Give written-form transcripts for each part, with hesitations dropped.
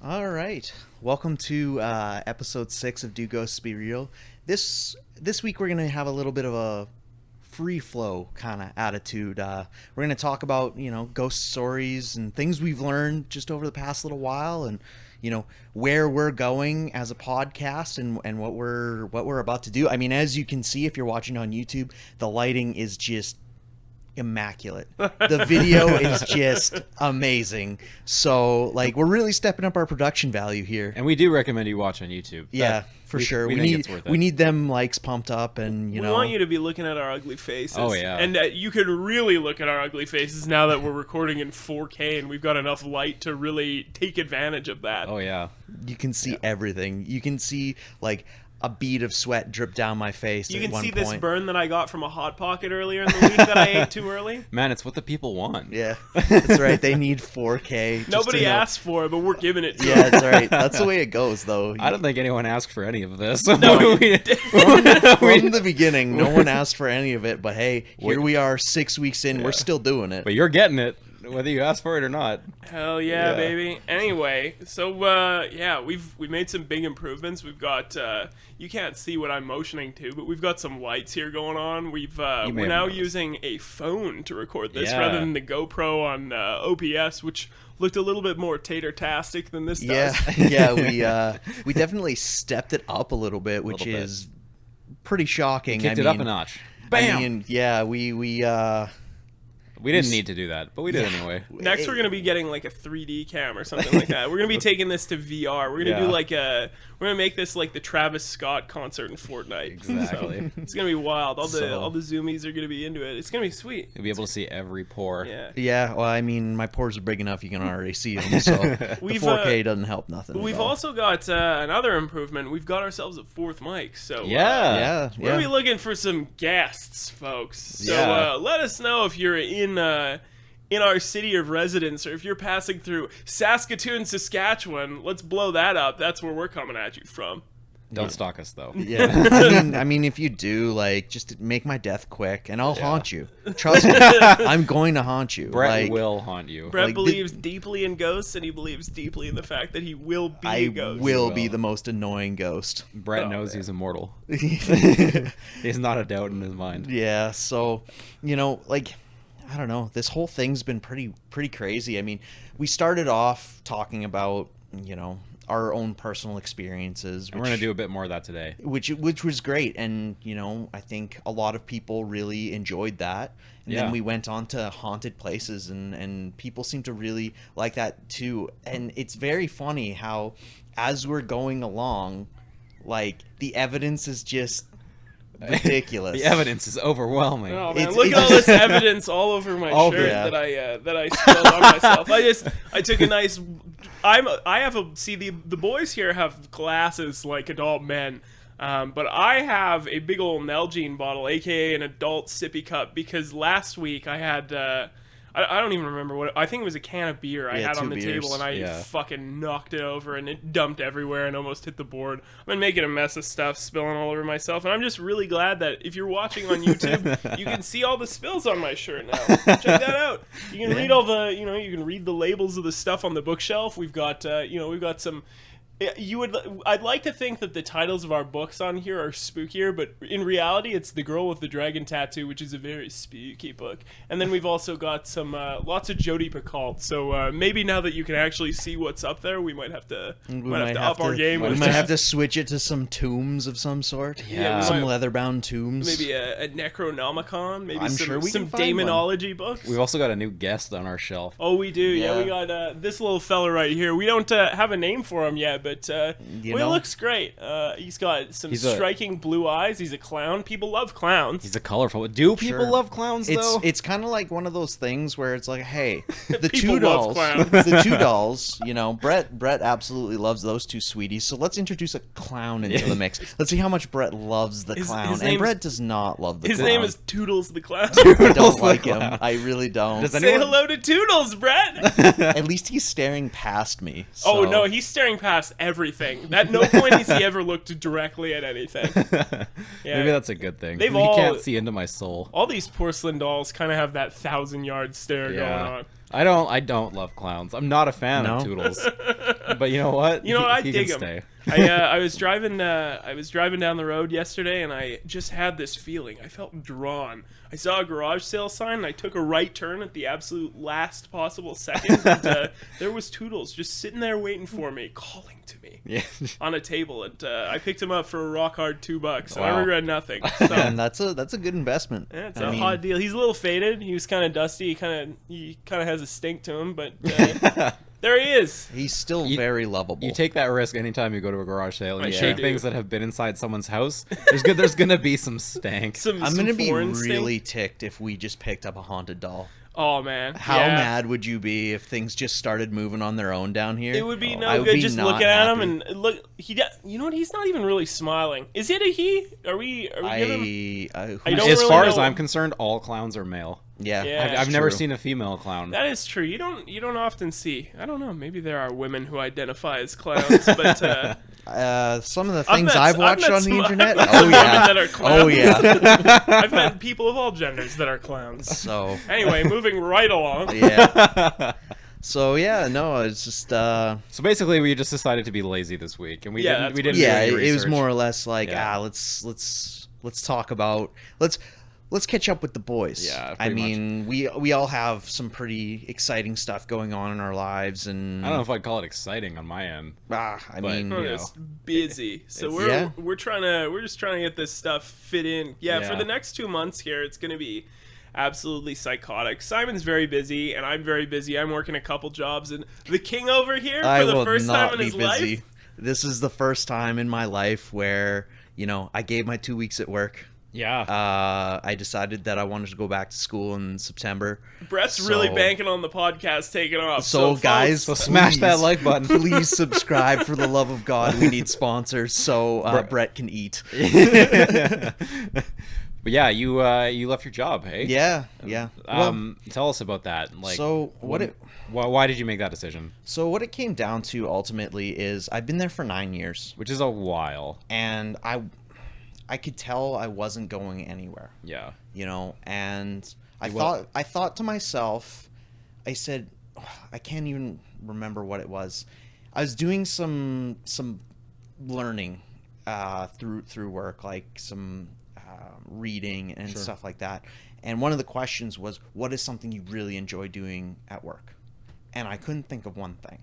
All right. Welcome to episode 6 of Do Ghosts Be Real. This week we're going to have a little bit of a free flow kind of attitude. We're going to talk about, ghost stories and things we've learned just over the past little while, and where we're going as a podcast and what we're about to do. I mean, as you can see if you're watching on YouTube, the lighting is just immaculate. The video is just amazing. So we're really stepping up our production value here, and we do recommend you watch on YouTube. Yeah, for sure. We think it's worth it. We need them likes pumped up, and we want you to be looking at our ugly faces. Oh yeah, and you can really look at our ugly faces now that we're recording in 4K and we've got enough light to really take advantage of that. Oh yeah, you can see everything. You can see a bead of sweat drip down my face. You can see point. This burn that I got from a Hot Pocket earlier in the week that I ate too early. Man, it's what the people want. Yeah, that's right. They need 4K. Nobody asked for it, but we're giving it to them. Yeah, them. that's right. That's the way it goes, though. I don't think anyone asked for any of this. No, from the beginning, no one asked for any of it. But hey, here we are 6 weeks in. Yeah. We're still doing it. But you're getting it, whether you ask for it or not. Hell yeah, baby. Anyway, so we've made some big improvements. We've got you can't see what I'm motioning to, but we've got some lights here going on. We're now using a phone to record this rather than the GoPro on OBS, which looked a little bit more tater-tastic than this does. Yeah, we definitely stepped it up a little bit, which is pretty shocking. Kicked it up a notch. Bam! I mean, yeah, we didn't need to do that, but we did anyway. Next, we're going to be getting a 3D cam or something like that. We're going to be taking this to VR. We're going to do we're going to make this like the Travis Scott concert in Fortnite. Exactly. So, it's going to be wild. All the zoomies are going to be into it. It's going to be sweet. You'll be able to see every pore. Yeah, well, I mean, my pores are big enough you can already see them, so the 4K doesn't help nothing. We've also got another improvement. We've got ourselves a fourth mic. So we're going to be looking for some guests, folks. So let us know if you're in our city of residence, or if you're passing through Saskatoon, Saskatchewan. Let's blow that up. That's where we're coming at you from. Don't stalk us, though. Yeah, I mean, if you do, just make my death quick, and I'll haunt you. Trust me, I'm going to haunt you. Brett will haunt you. Brett believes deeply in ghosts, and he believes deeply in the fact that he will be a ghost. I will be the most annoying ghost. Brett knows he's immortal. He's not a doubt in his mind. Yeah, so, I don't know. This whole thing's been pretty crazy. I mean, we started off talking about, our own personal experiences. We're going to do a bit more of that today. Which was great. And, I think a lot of people really enjoyed that. And then we went on to haunted places, and people seem to really like that too. And it's very funny how, as we're going along, the evidence is just ridiculous. The evidence is overwhelming. Oh man, look at all this evidence all over my shirt that I spilled on myself. I took a nice. The boys here have glasses like adult men, but I have a big old Nalgene bottle, aka an adult sippy cup, because last week I had. I don't even remember what I think it was a can of beer I had on the table, and I fucking knocked it over, and it dumped everywhere and almost hit the board. I've been making a mess of stuff, spilling all over myself, and I'm just really glad that if you're watching on YouTube, you can see all the spills on my shirt now. Check that out. You can read all the, you can read the labels of the stuff on the bookshelf. We've got, we've got some. I'd like to think that the titles of our books on here are spookier, but in reality, it's The Girl with the Dragon Tattoo, which is a very spooky book. And then we've also got some lots of Jodi Picoult. So maybe now that you can actually see what's up there, we might have to up our game. We might have to switch it to some tombs of some sort. Yeah, some leather-bound tombs. Maybe a Necronomicon. Maybe some demonology books. We've also got a new guest on our shelf. Oh, we do. Yeah, we got this little fella right here. We don't have a name for him yet. But he looks great. He's got some striking blue eyes. He's a clown. People love clowns. He's a colorful. Do people love clowns though? It's kind of like one of those things where it's like, hey, the two dolls. Brett absolutely loves those two sweeties. So let's introduce a clown into the mix. Let's see how much Brett loves the clown. And Brett does not love the clown. His name is Toodles the clown. I don't like him. I really don't. Say hello to Toodles, Brett. At least he's staring past me. So. Oh no, he's staring past everything. At no point has he ever looked directly at anything. Maybe that's a good thing. He can't see into my soul. All these porcelain dolls kind of have that 1,000-yard stare going on. I don't love clowns. I'm not a fan No? of Toodles. But you know what? You know what? I He dig can him. stay. I was driving down the road yesterday, and I just had this feeling. I felt drawn. I saw a garage sale sign, and I took a right turn at the absolute last possible second. And, there was Toodles just sitting there waiting for me, calling to me Yeah. on a table, and I picked him up for a rock hard $2. And I Wow. regret nothing. So, And that's a good investment. yeah, it's I a mean, hot deal. He's a little faded. He was kind of dusty. He kind of has a stink to him, but there he is. He's still You- very lovable. You take that risk anytime you go to a garage sale and I you sure take do. things that have been inside someone's house. There's gonna be some stank. I'm gonna be foreign really stink. ticked if we just picked up a haunted doll. Oh man, How yeah. mad would you be if things just started moving on their own down here? It would be I no would good be just not looking at him happy. and look. You know what? He's not even really smiling. Is it a he? Are we giving him? I I don't As really far as know. I'm concerned, all clowns are male. yeah, Yeah. I've that's never true. seen a female clown. That is true. You don't often see. I don't know. Maybe there are women who identify as clowns, but Some of the I've things met- I've I've watched met on some- the internet. I've met some Oh yeah, women that are oh yeah. I've met people of all genders that are clowns. So Anyway, moving right along. yeah. So yeah, no, it's just So basically, we just decided to be lazy this week, and we Yeah, didn't. that's We what didn't. yeah. do any It was research. more or less like Yeah. let's talk about let's catch up with the boys. Yeah, I pretty much. mean we all have some pretty exciting stuff going on in our lives, and I don't know if I'd call it exciting on my end. I but- mean We're You know, just busy, so it's- we're just trying to get this stuff fit in. Yeah, for Yeah. the next 2 months here, it's gonna be absolutely psychotic. Simon's very busy, and I'm very busy. I'm working a couple jobs, and the king over here for I the will first not time in be his busy. life. This is the first time in my life where I gave my 2 weeks at work. Yeah. I decided that I wanted to go back to school in September. Brett's really So- banking on the podcast taking off. So, guys, So smash that please- like button. Please subscribe for the love of God. We need sponsors so Brett can eat. But yeah, you left your job, hey? Yeah, yeah. Tell us about that. Like, So what why did you make that decision? So what it came down to ultimately is I've been there for 9 years, Which is a while. and I could tell I wasn't going anywhere. Yeah. And I Well- thought to myself, I said, I can't even remember what it was. I was doing some learning through work, like some reading and Sure. stuff like that. And one of the questions was, what is something you really enjoy doing at work? And I couldn't think of one thing.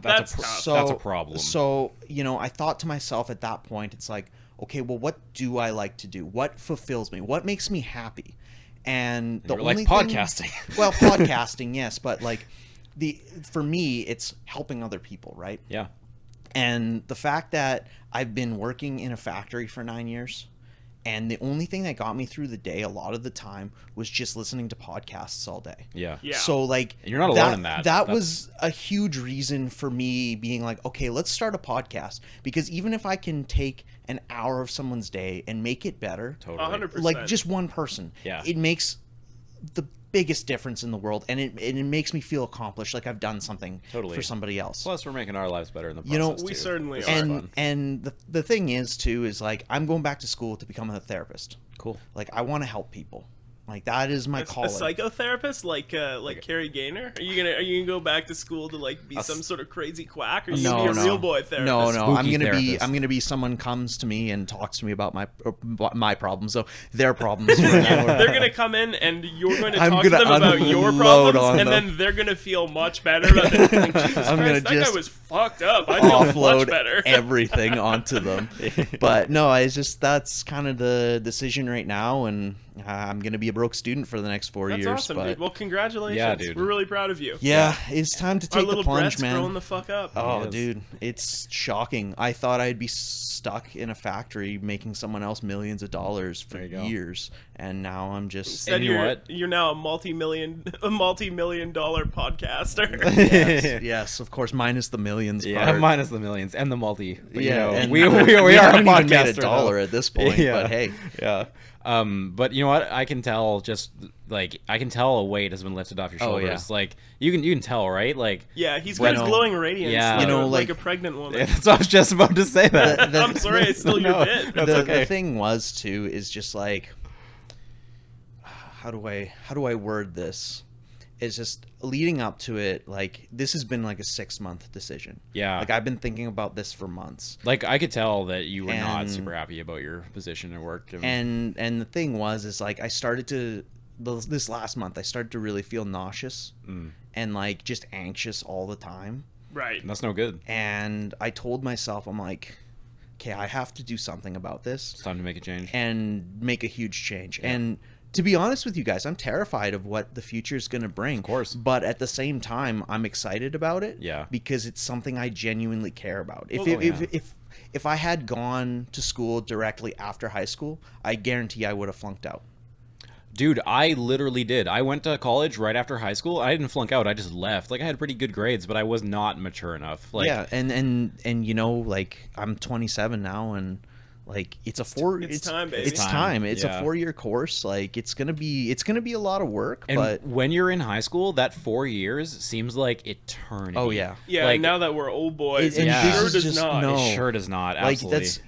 That's a pro- tough. So That's a problem. So I thought to myself at that point, it's like, okay, well, what do I like to do? What fulfills me? What makes me happy? And the You're like only podcasting. Well, podcasting, yes, but like for me, it's helping other people, right? Yeah. And the fact that I've been working in a factory for 9 years, and the only thing that got me through the day a lot of the time was just listening to podcasts all day. Yeah. Yeah. So like And you're not alone in that. That That's- was a huge reason for me being like, okay, let's start a podcast, because even if I can take an hour of someone's day and make it better, Totally. 100%. like just one person, Yeah. it makes the biggest difference in the world, and it makes me feel accomplished, like I've done something Totally. for somebody else. Plus, we're making our lives better in the process. You know, we too. certainly This are. is and fun. and the thing is too is like I'm going back to school to become a therapist. Cool. Like I want to help people. Like that is my A calling. psychotherapist like Carrie Gaynor? Are you gonna go back to school to like be some sort of crazy quack, or are you No, gonna be a no. real boy therapist? No, I'm Spooky gonna therapist. be someone comes to me and talks to me about my problems, so their problems. Right now. They're gonna come in and you're going to I'm talk to gonna them about your unload problems, on and them. then they're gonna feel much better about it. Like, Jesus I'm gonna Christ, that guy just was fucked up. I feel much offload better. everything onto them. But no, it's just that's kind of the decision right now, and I'm gonna be a broke student for the next 4 That's years. awesome, but dude. Well, congratulations. Yeah, dude. We're really proud of you. yeah, it's time to Our take little the plunge, Brett's man. growing the fuck up. Oh, He is. dude, it's shocking. I thought I'd be stuck in a factory making someone else millions of dollars for There you go. years, and now I'm just Instead, you know what? you're now a multi-million dollar podcaster. yes, of course, minus the millions Yeah, part. minus the millions and the multi. But, Yeah, you know, and we are a haven't even podcaster. made a dollar though. at this point, but hey. Yeah. But you know what? I can tell I can tell a weight has been lifted off your Oh, shoulders. yeah. Like you can tell, right? Like Yeah, he's got his Bueno. glowing radiance. Yeah. Like, You know, like like- a pregnant woman. yeah, that's what I was just about to say that. I'm sorry, I stole your No, bit. That's the, okay. the thing was too is just like how do I word this? it's just leading up to it. Like, this has been like a 6-month decision. Yeah. Like, I've been thinking about this for months. Like, I could tell that you were not And- super happy about your position at work. And the thing is like, I started to this last month, I started to really feel nauseous and like just anxious all the time. Right. That's no good. And I told myself, I'm like, okay, I have to do something about this. It's time to make a change. And make a huge change. And to be honest with you guys, I'm terrified of what the future is going to bring. Of course. But at the same time, I'm excited about it. Yeah. Because it's something I genuinely care about. If I had gone to school directly after high school, I guarantee I would have flunked out. Dude, I literally did. I went to college right after high school. I didn't flunk out. I just left. Like, I had pretty good grades, but I was not mature enough. Like, yeah, and you know, like, I'm 27 now, and like, it's time, baby. It's time. It's a Yeah. 4-year course. Like, it's gonna be a lot of work. and but when you're in high school, that 4 years seems like eternity. oh yeah, Yeah, Like, now that we're old boys, and it this sure is does just- not. no. It sure does not. like Absolutely. that's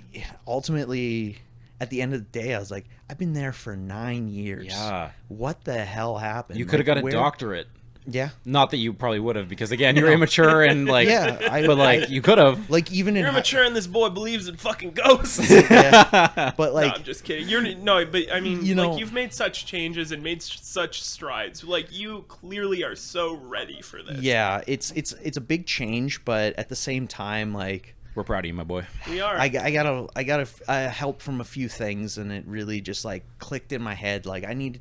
ultimately at the end of the day, I was like, I've been there for 9 years. Yeah. What the hell happened? You could have got a where- doctorate. Yeah. Not that you probably would have, because again, you're immature and like. Yeah, but like you could have. Like, even You're in immature, and this boy believes in fucking ghosts. yeah, but No, like, I'm just kidding. But I mean, You know- like, you've made such changes and made such strides. Like, you clearly are so ready for this. yeah, it's a big change, but at the same time, like, We're proud of you, my boy. We are. I got help from a few things, and it really just like clicked in my head. Like, I need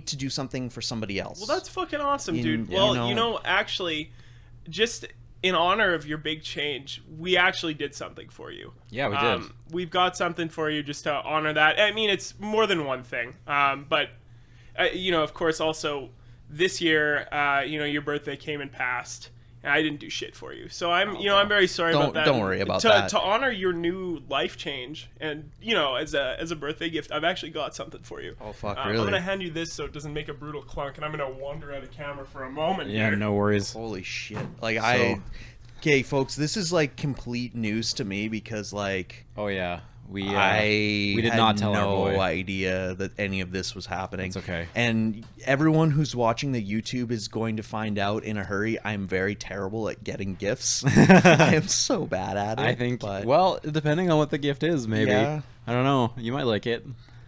to do something for somebody else. Well, that's fucking awesome, dude. Yeah, Well, actually, just in honor of your big change, we actually did something for you. Yeah, we did. We've got something for you just to honor that. I mean, it's more than one thing. But of course, also this year, your birthday came and passed. And I didn't do shit for you, so I'm very sorry about that. Don't worry about to, that. To honor your new life change, and as a birthday gift, I've actually got something for you. Oh, fuck, I'm really? gonna hand you this so it doesn't make a brutal clunk, and I'm gonna wander out of camera for a moment. Yeah, here. no worries. Holy shit! Like, okay, folks, this is like complete news to me because like Oh yeah. We we did not tell our boy. no idea that any of this was happening. It's okay. And everyone who's watching the YouTube is going to find out in a hurry. I'm very terrible at getting gifts. I am so bad at it. I think. but Well, depending on what the gift is, maybe. Yeah. I don't know. You might like it.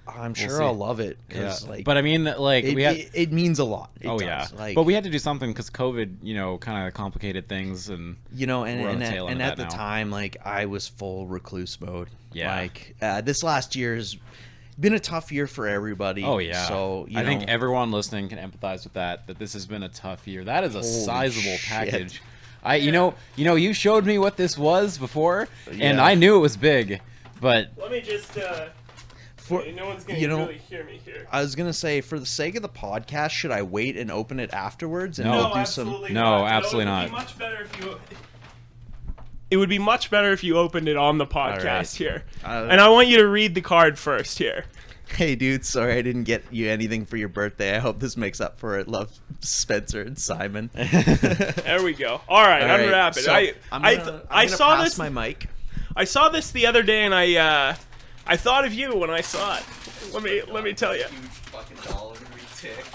I'm sure see. I'll love it Yeah. because like, But I mean, like it, we had. it means a lot. It Oh does. yeah, Like, but we had to do something because COVID, kind of complicated things, and and we're on the tail end of at that the now. time, like, I was full recluse mode. Yeah. Like, this last year has been a tough year for everybody. oh yeah. So I think everyone listening can empathize with that. That this has been a tough year. That is a Holy sizable shit. package. You showed me what this was before, and Yeah. I knew it was big, but Let me just. for No one's gonna really hear me here. I was gonna say, for the sake of the podcast, should I wait and open it afterwards and No. we'll No, do absolutely No, not. absolutely It would not. be much better if you. It would be much better if you opened it on the podcast right. here, Uh, and I want you to read the card first here. Hey, dude, sorry I didn't get you anything for your birthday. I hope this makes up for it. Love, Spencer and Simon. There we go. All right, All right, unwrap it. so I'm I gonna saw pass this. my mic. I saw this the other day, and I thought of you when I saw it. Let me tell you. Huge fucking dollar tick.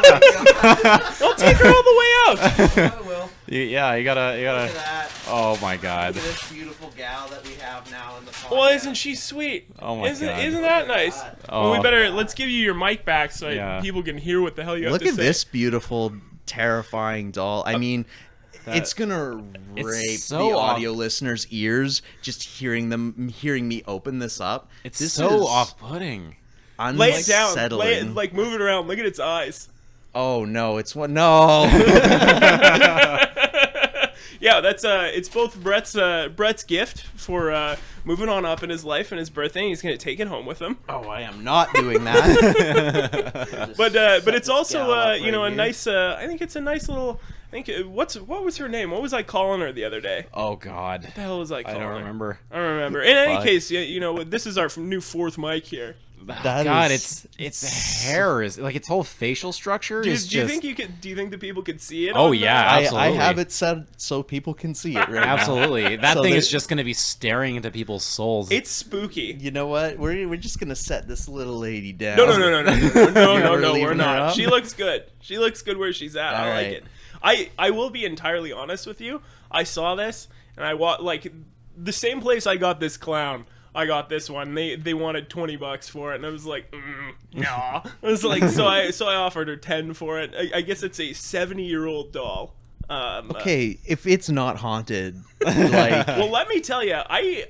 I'll take her all the way out. I will. yeah, you gotta. Look at that. Oh my God. Look at this beautiful gal that we have now in the podcast. Well, isn't she sweet? Oh my isn't, God. Isn't that nice? Oh. Well, let's give you your mic back so Yeah. people can hear what the hell you have Look to at say. this beautiful, terrifying doll. I mean, it's gonna It's rape so the off- audio listeners' ears just hearing me open this up. It's this so is off-putting. Lay it down. unsettling. Move it around. Look at its eyes. Oh no, it's what? No. Yeah, that's it's both Brett's gift for moving on up in his life and his birthday. And he's gonna take it home with him. Oh, I am not doing that. But it's also gal up a right nice. I think it's a nice little. I think what was her name? What was I calling her the other day? Oh God. What the hell was I I calling don't her? remember. I don't remember. In any Fuck. case, this is our new fourth mic here. That God, is- its hair is like its whole facial structure Do is you just. think you could? Do you think that people could see it? Oh, on yeah, the- I absolutely. have it set so people can see it right now. Absolutely, that So thing there- is just gonna be staring into people's souls. It's spooky. You know what? We're just gonna set this little lady down. No, We're we're leaving her not. up? She looks good. She looks good where she's at. I All like right. it. I will be entirely honest with you. I saw this and I like the same place I got this clown. I got this one. They wanted $20 for it, and I was like, no. I was like, so I offered her 10 for it. I guess it's a 70-year-old doll. Okay, if it's not haunted, like Well, let me tell you,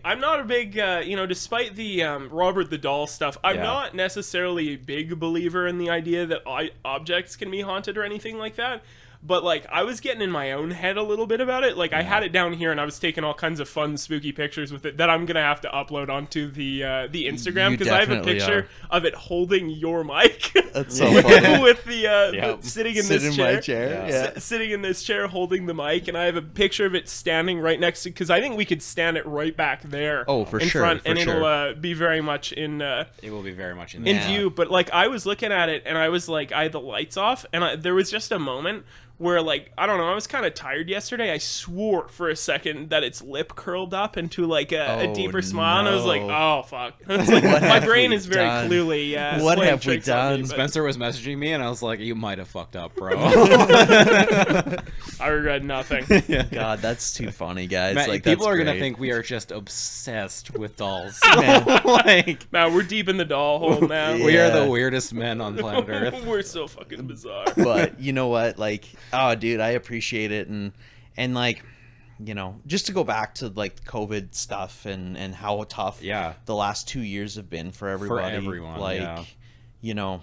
I'm not a big, despite the Robert the Doll stuff, I'm Yeah. not necessarily a big believer in the idea that objects can be haunted or anything like that. But, like, I was getting in my own head a little bit about it. Like, I had it down here, and I was taking all kinds of fun, spooky pictures with it that I'm going to have to upload onto the Instagram, You because I have a definitely picture of it holding your mic. that's so funny. With the Yep. sitting in Sit this in chair. my chair. Yeah. Sitting in this chair holding the mic, and I have a picture of it standing right next to, because I think we could stand it right back there. Oh, for in sure, front, for and sure. it'll be very much in It will be very much in in there. view. But like, I was looking at it, and I was like, I had the lights off, and there was just a moment where, like, I don't know, I was kind of tired yesterday. I swore for a second that its lip curled up into like a Oh, deeper smile, and I was like, no. oh fuck. I was like, What my have brain we is very done? clearly What playing have we tricks on me, done? but Spencer was messaging me, and I was like, "You might have fucked up, bro." I regret nothing. God, that's too funny, guys. Matt, like people that's are gonna great. think we are just obsessed with dolls. Man, Like, Man, we're deep in the doll hole now. Yeah. we are the weirdest men on planet Earth. We're so fucking bizarre. but you know what? Like, oh, dude, I appreciate it, and like, you know, just to go back to like COVID stuff and how tough Yeah. the last 2 years have been for everybody. everyone, like, yeah. you know,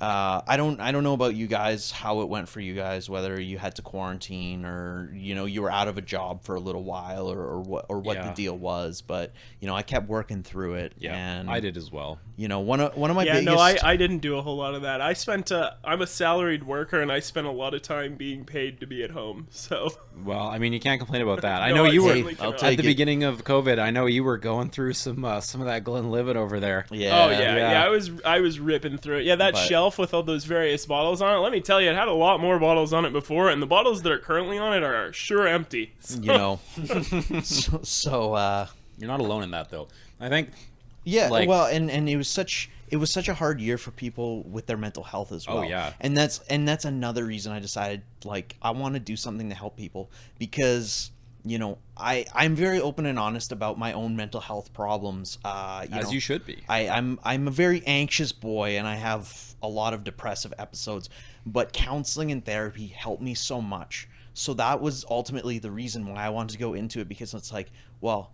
I don't know about you guys, how it went for you guys, whether you had to quarantine or, you know, you were out of a job for a little while or what the Yeah. deal was, but you know, I kept working through it. Yeah, and I did as well. You know, one of my Yeah, biggest. no, I didn't do a whole lot of that. I spent I'm a salaried worker, and I spent a lot of time being paid to be at home. So Well, I mean, you can't complain about that. I No, know I you were certainly I'll cannot. take at the it. beginning of COVID. I know you were going through some of that Glenlivet over there. Yeah. Oh yeah. I was ripping through it. Yeah, that But- shelf with all those various bottles on it. Let me tell you, it had a lot more bottles on it before, and the bottles that are currently on it are sure empty. So- You know, so You're not alone in that, though. I think yeah, Like- well, and it was such a hard year for people with their mental health as Oh, well. yeah. and that's another reason I decided, like, I want to do something to help people, because you know, I'm very open and honest about my own mental health problems. you should be. I'm a very anxious boy, and I have a lot of depressive episodes, but counseling and therapy helped me so much. So that was ultimately the reason why I wanted to go into it, because it's like, well,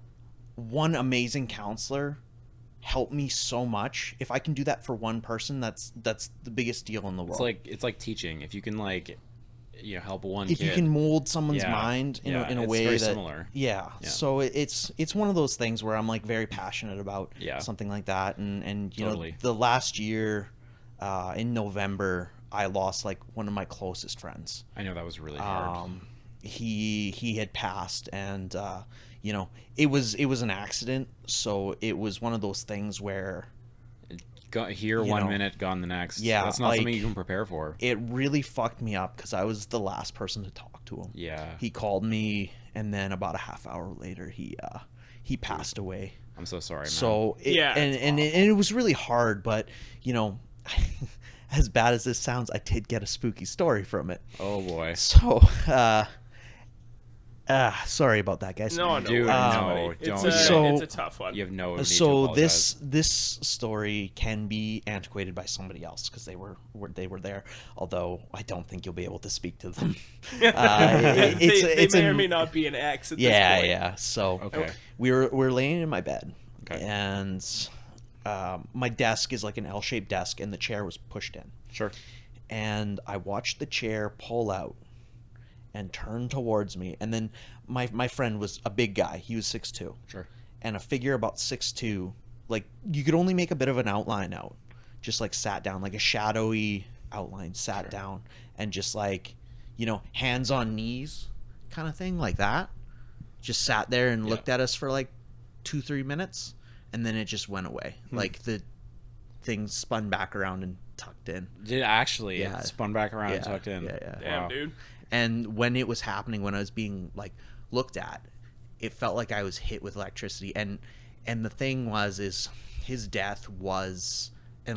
one amazing counselor helped me so much. If I can do that for one person, that's the biggest deal in the world. It's like teaching. If you can help one if kid. you can mold someone's Yeah. mind in Yeah, a it's way very that similar. Yeah. Yeah. So it's one of those things where I'm like very passionate about Yeah. something like that, and you Totally. know, the last year in November I lost like one of my closest friends. I know that was really hard. He had passed, and you know, it was an accident, so it was one of those things where Got here you one know, minute, gone the next. yeah, That's not something like- you can prepare for. it really fucked me up, because I was the last person to talk to him. Yeah. He called me, and then about a half hour later he passed away. I'm so sorry, man. So Yeah, it's and it was really hard, but you know, as bad as this sounds, I did get a spooky story from it. Oh boy. So sorry about that, guys. No, Dude, worries, no, buddy. don't. It's a tough one. You have no need to So apologize. this story can be antiquated by somebody else, because they were there. Although I don't think you'll be able to speak to them. They may or may not be an ex at this point. Yeah. So Okay. we're laying in my bed, Okay. and my desk is like an L-shaped desk, and the chair was pushed in. Sure. And I watched the chair pull out and turn towards me, and then my friend was a big guy. He was 6'2". Sure. And a figure about 6'2", like, you could only make a bit of an outline out, just like sat down, like a shadowy outline, sat down, and just like, you know, hands on knees kind of thing, like that. Just sat there and looked at us for like 2-3 minutes, and then it just went away. Like everything spun back around and tucked in. Did actually Yeah. it spun back around and tucked in. Yeah, yeah. Damn, Wow. dude. And when it was happening, when I was being like looked at, it felt like I was hit with electricity. And the thing was, is his death was an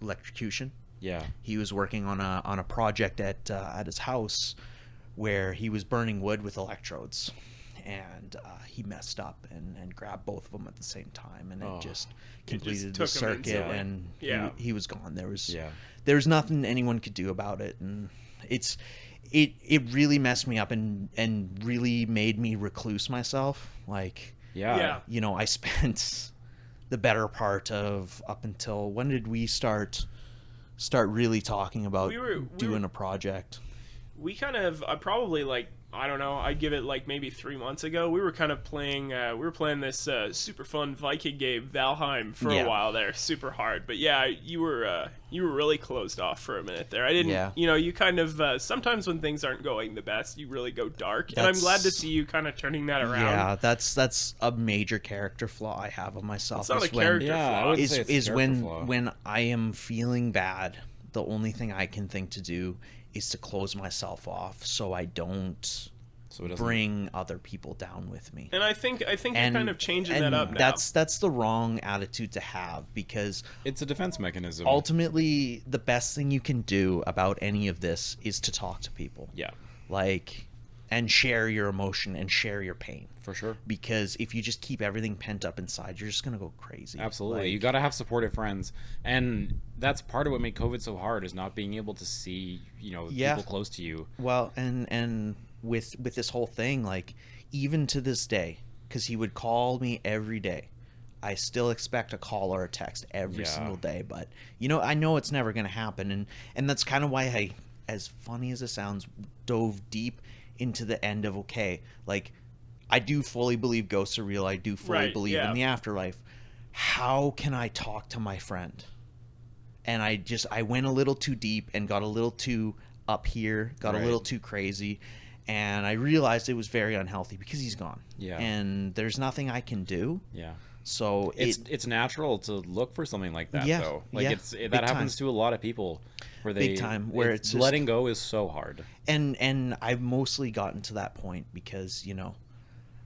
electrocution. Yeah. He was working on a project at his house where he was burning wood with electrodes, and he messed up and grabbed both of them at the same time, and it just completed the took him circuit, instantly. and Yeah. he was gone. There was Yeah. nothing anyone could do about it, and it really messed me up and really made me recluse myself. Like, Yeah. Yeah. I spent the better part of, up until when did we start really talking about We doing were- a project? We kind of probably like, I don't know, I give it like maybe 3 months ago. We were kind of playing this super fun Viking game, Valheim, for Yeah. a while there, super hard. But yeah, you were really closed off for a minute there. I didn't, Yeah. you kind of sometimes when things aren't going the best, you really go dark, and I'm glad to see you kind of turning that around. Yeah, that's a major character flaw I have of myself. It's not is a when- character Yeah, I flaw. would is say it's a is character when flaw. when I am feeling bad, the only thing I can think to do is to close myself off so I don't So it doesn't bring other people down with me. And I think you're kind of changing that up now. That's the wrong attitude to have, because It's a defense mechanism. ultimately the best thing you can do about any of this is to talk to people. Yeah, Like, and share your emotion and share your pain. for sure. Because if you just keep everything pent up inside, you're just gonna go crazy. Absolutely. Like, You got to have supportive friends. And that's part of what made COVID so hard, is not being able to see, Yeah. people close to you. well, and with this whole thing, like, even to this day, because he would call me every day. I still expect a call or a text every Yeah. single day, but I know it's never gonna happen, and that's kind of why I, as funny as it sounds, dove deep into the end of like, I do fully believe ghosts are real. I do fully Right, believe yeah. in the afterlife. How can I talk to my friend? And I went a little too deep and got a little too up here, got Right. a little too crazy, and I realized it was very unhealthy because he's gone. Yeah. And there's nothing I can do. Yeah. So It's natural to look for something like that, Yeah, though. Like, yeah, that big happens time. to a lot of people, where they Big time, where it's just- letting go is so hard. and I've mostly gotten to that point because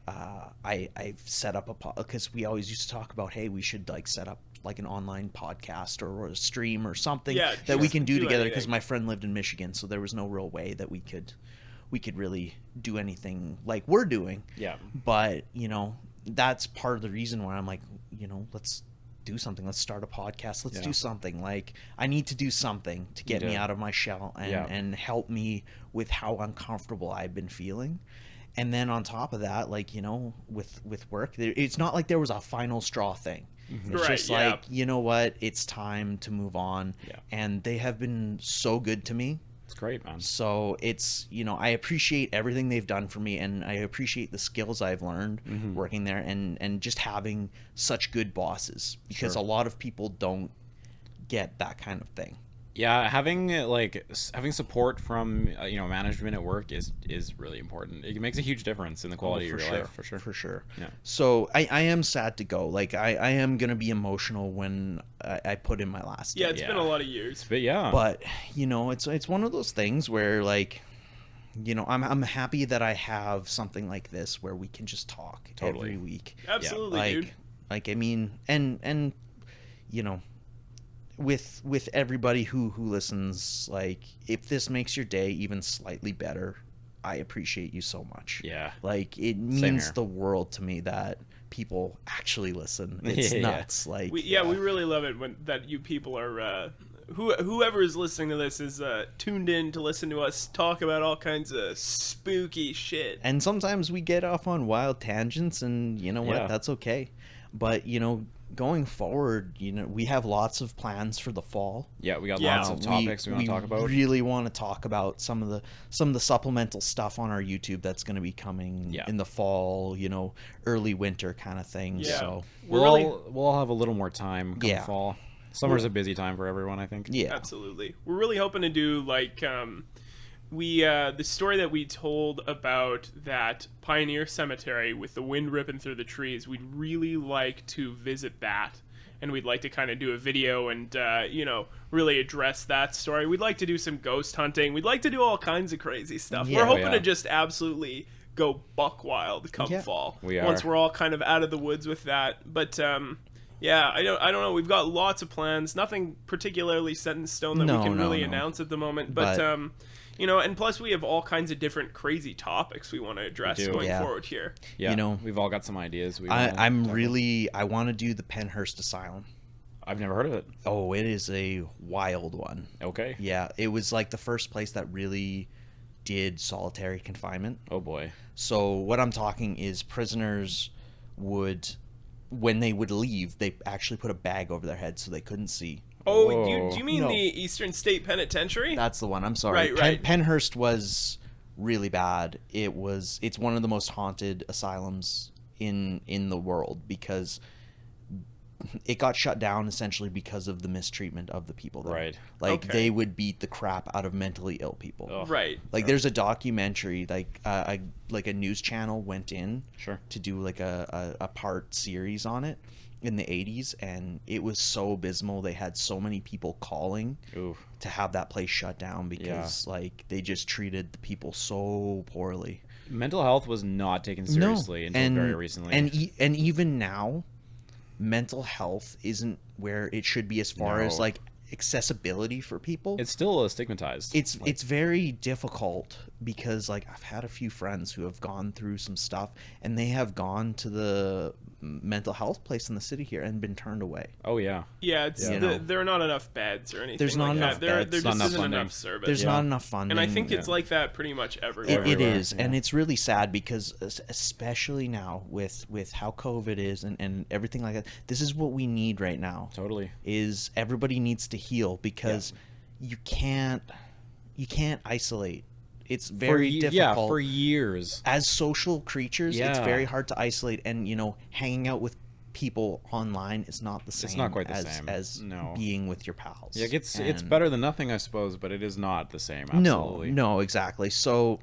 I've set up because we always used to talk about, hey, we should like set up like an online podcast or a stream or something Yeah, that we just can do do together, because anything. my friend lived in Michigan, so there was no real way that we could really do anything like we're doing. Yeah. But that's part of the reason why I'm like, let's do something. Let's start a podcast. Let's Yeah. do something. Like, I need to do something to get You me do. out of my shell and, Yeah. and help me with how uncomfortable I've been feeling. And then on top of that, like, with work, it's not like there was a final straw thing. It's Right, just yeah. like, you know what? It's time to move on. Yeah. And they have been so good to me. It's great, man. So it's, I appreciate everything they've done for me, and I appreciate the skills I've learned working there, and just having such good bosses, because Sure. a lot of people don't get that kind of thing. Yeah, having support from management at work is really important. It makes a huge difference in the quality of your life, for sure. For sure. Yeah. So I am sad to go. Like, I am going to be emotional when I put in my last Yeah, day. it's Yeah. been a lot of years. But yeah, But, it's one of those things where, like, I'm happy that I have something like this where we can just talk Totally. every week. Absolutely, Like, dude. I mean, and with everybody who listens, like, if this makes your day even slightly better, I appreciate you so much. Yeah. Like, it Same means here. the world to me that people actually listen. It's Yeah. nuts. Like, We really love it that you people are whoever is listening to this is tuned in to listen to us talk about all kinds of spooky shit. and sometimes we get off on wild tangents, and you know what? Yeah. That's okay. But going forward, we have lots of plans for the fall. yeah, we got Yeah. lots of topics we want to talk about. Really want to talk about some of the supplemental stuff on our YouTube that's going to be coming Yeah. in the fall, early winter kind of thing. Yeah. So We're We'll really all have a little more time come Yeah. fall. Summer's a busy time for everyone, I think. yeah, absolutely. We're really hoping to do like the story that we told about that Pioneer Cemetery with the wind ripping through the trees. We'd really like to visit that and we'd like to kind of do a video and really address that story. We'd like to do some ghost hunting. We'd like to do all kinds of crazy stuff. Yeah. We're hoping Yeah. to just absolutely go buck wild come Yeah. fall. We are. Once we're all kind of out of the woods with that. But yeah, I don't know. We've got lots of plans. Nothing particularly set in stone that we can really announce at the moment. But and plus we have all kinds of different crazy topics we want to address do. going Yeah. forward here. Yeah, we've all got some ideas. I want to do the Penhurst Asylum. I've never heard of it. Oh, it is a wild one. Okay. Yeah, it was like the first place that really did solitary confinement. Oh boy. So what I'm talking is prisoners would, when they would leave, they actually put a bag over their head so they couldn't see. Oh, Whoa. do you mean No. the Eastern State Penitentiary? That's the one. I'm sorry. Right. Penhurst was really bad. It's one of the most haunted asylums in the world because it got shut down essentially because of the mistreatment of the people there. Right. Like Okay. they would beat the crap out of mentally ill people. Ugh. Right. Like there's a documentary like a news channel went in Sure. to do like a part series on it in the 80s, and it was so abysmal. They had so many people calling Ooh. to have that place shut down because like they just treated the people so poorly. Mental health was not taken seriously until very recently. And even now, mental health isn't where it should be as far as No. like accessibility for people. It's still stigmatized. It's very difficult because like I've had a few friends who have gone through some stuff and they have gone to the mental health place in the city here and been turned away. Oh yeah. Yeah, it's You know. there are not enough beds or anything. There's not like enough that. There beds. just Not enough isn't funding. enough service. There's Yeah. not enough funding. And I think it's Yeah. like that pretty much everywhere. It everywhere, is, and it's really sad because especially now with how COVID is and everything like that, this is what we need right now. Totally. Is everybody needs to heal because you can't isolate. It's very difficult. Yeah, for years. As social creatures, it's Yeah. very hard to isolate, and hanging out with people online is not the same. not quite the as, same. as No. being with your pals. Yeah, it's And- better than nothing, I suppose, but it is not the same. Absolutely. No, exactly. So,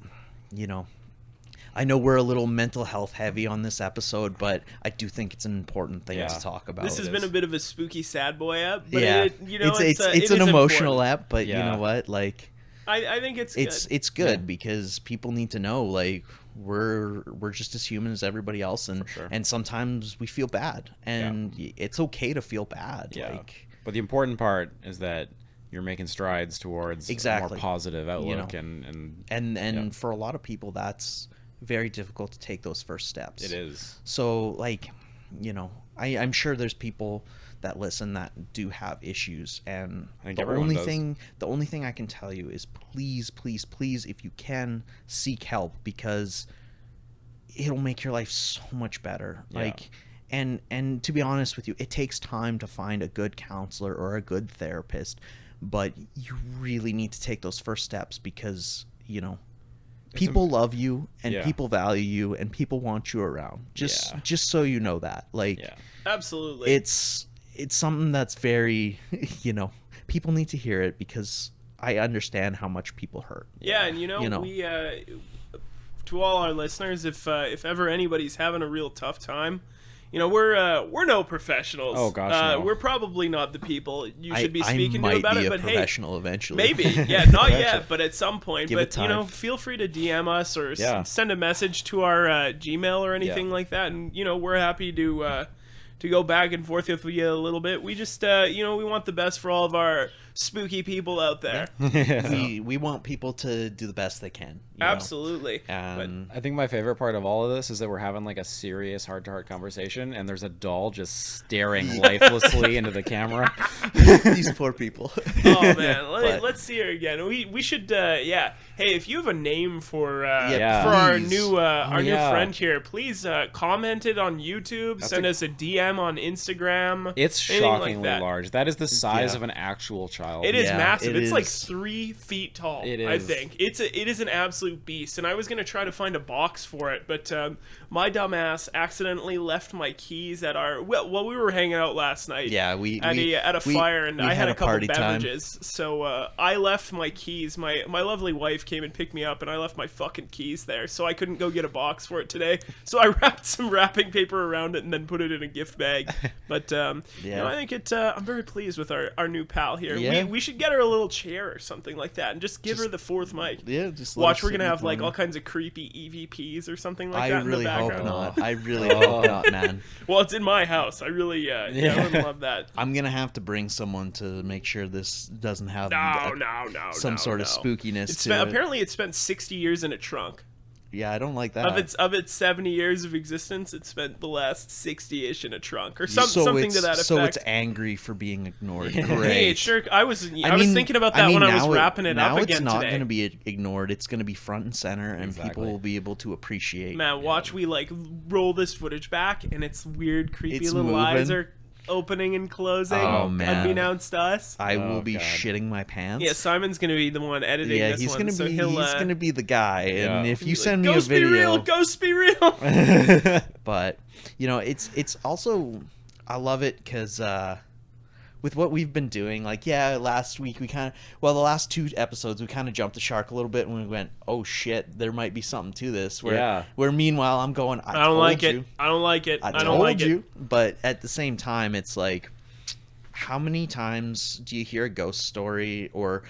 I know we're a little mental health heavy on this episode, but I do think it's an important thing Yeah. to talk about. This has it been is. a bit of a spooky sad boy app, but Yeah, it's it's an emotional app, but you Yeah. know what? Like, I think it's good. it's good because people need to know like we're just as human as everybody else, and sure. and sometimes we feel bad, and it's okay to feel bad. Yeah. Like, But the important part is that you're making strides towards a Exactly. more positive outlook, know. and for a lot of people, that's very difficult to take those first steps. it is. So, like, I'm sure there's people that listen that do have issues, and I think the everyone only does. thing I can tell you is please, if you can, seek help because it'll make your life so much better. Yeah. Like, and to be honest with you, it takes time to find a good counselor or a good therapist, but you really need to take those first steps because people love you and Yeah. people value you and people want you around. Just so you know that. Like, Yeah. Absolutely. it's something that's very people need to hear it because I understand how much people hurt. Yeah, and we to all our listeners, if ever anybody's having a real tough time, we're no professionals. Oh, gosh, no. We're probably not the people you should be I speaking might to about be it. a But hey, professional eventually. maybe, yeah, not yet, but at some point. Give But it time. feel free to DM us or Yeah. send a message to our Gmail or anything like that, and we're happy to go back and forth with you a little bit. We just we want the best for all of our spooky people out there. we want people to do the best they can. Absolutely. I think my favorite part of all of this is that we're having like a serious heart-to-heart conversation, and there's a doll just staring lifelessly into the camera. These poor people. Oh man, But- let's see her again. We should Hey, if you have a name for for Yeah, our please. new yeah. friend here, please comment it on YouTube. Send us a DM on Instagram. It's anything like shockingly that. large. That is the size Yeah. of an actual child. child. It is Yeah, massive. it It's like is. 3 feet tall. It I is. think it is an absolute beast. And I was gonna try to find a box for it, but my dumbass accidentally left my keys at our while we were hanging out last night. Yeah, we at a fire, and we I had a couple party time. beverages. So I left my keys. My lovely wife came and picked me up, and I left my fucking keys there. So I couldn't go get a box for it today. So I wrapped some wrapping paper around it and then put it in a gift bag. But Yeah. I think I'm very pleased with our new pal here. Yeah. We should get her a little chair or something like that, and just give her the fourth mic. Yeah, just let Watch, us we're sit gonna in the have like corner. all kinds of creepy EVPs or something like I that in really the hope background. not. I really hope not, man. Well, it's in my house. I really I would love that. I'm gonna have to bring someone to make sure this doesn't have No, some sort of spookiness It's to it. apparently it spent 60 years in a trunk. Yeah, I don't like that. Of its 70 years of existence, it spent the last 60-ish in a trunk or so something it's, to that effect. So it's angry for being ignored. Great. Hey, it sure. I was mean, thinking about that when I was wrapping it now up again it's not today. going to be ignored. It's going to be front and center, and people Exactly. will be able to appreciate. Man, watch we like roll this footage back, and it's weird, creepy It's little eyes moving. are opening and closing, Oh, man. unbeknownst to us. I will Oh, be God. shitting my pants. Yeah, Simon's gonna be the one editing Yeah, this he's one, gonna so be he'll he's gonna be the guy. And Yeah. if you he's send like, me a Ghost be real, video, ghost be real. but it's also I love it because with what we've been doing, like last week the last 2 episodes we kind of jumped the shark a little bit when we went, oh shit, there might be something to this. Where meanwhile I'm going, I don't like you. it. I don't like it. I don't told like you. it. But at the same time, it's like, how many times do you hear a ghost story or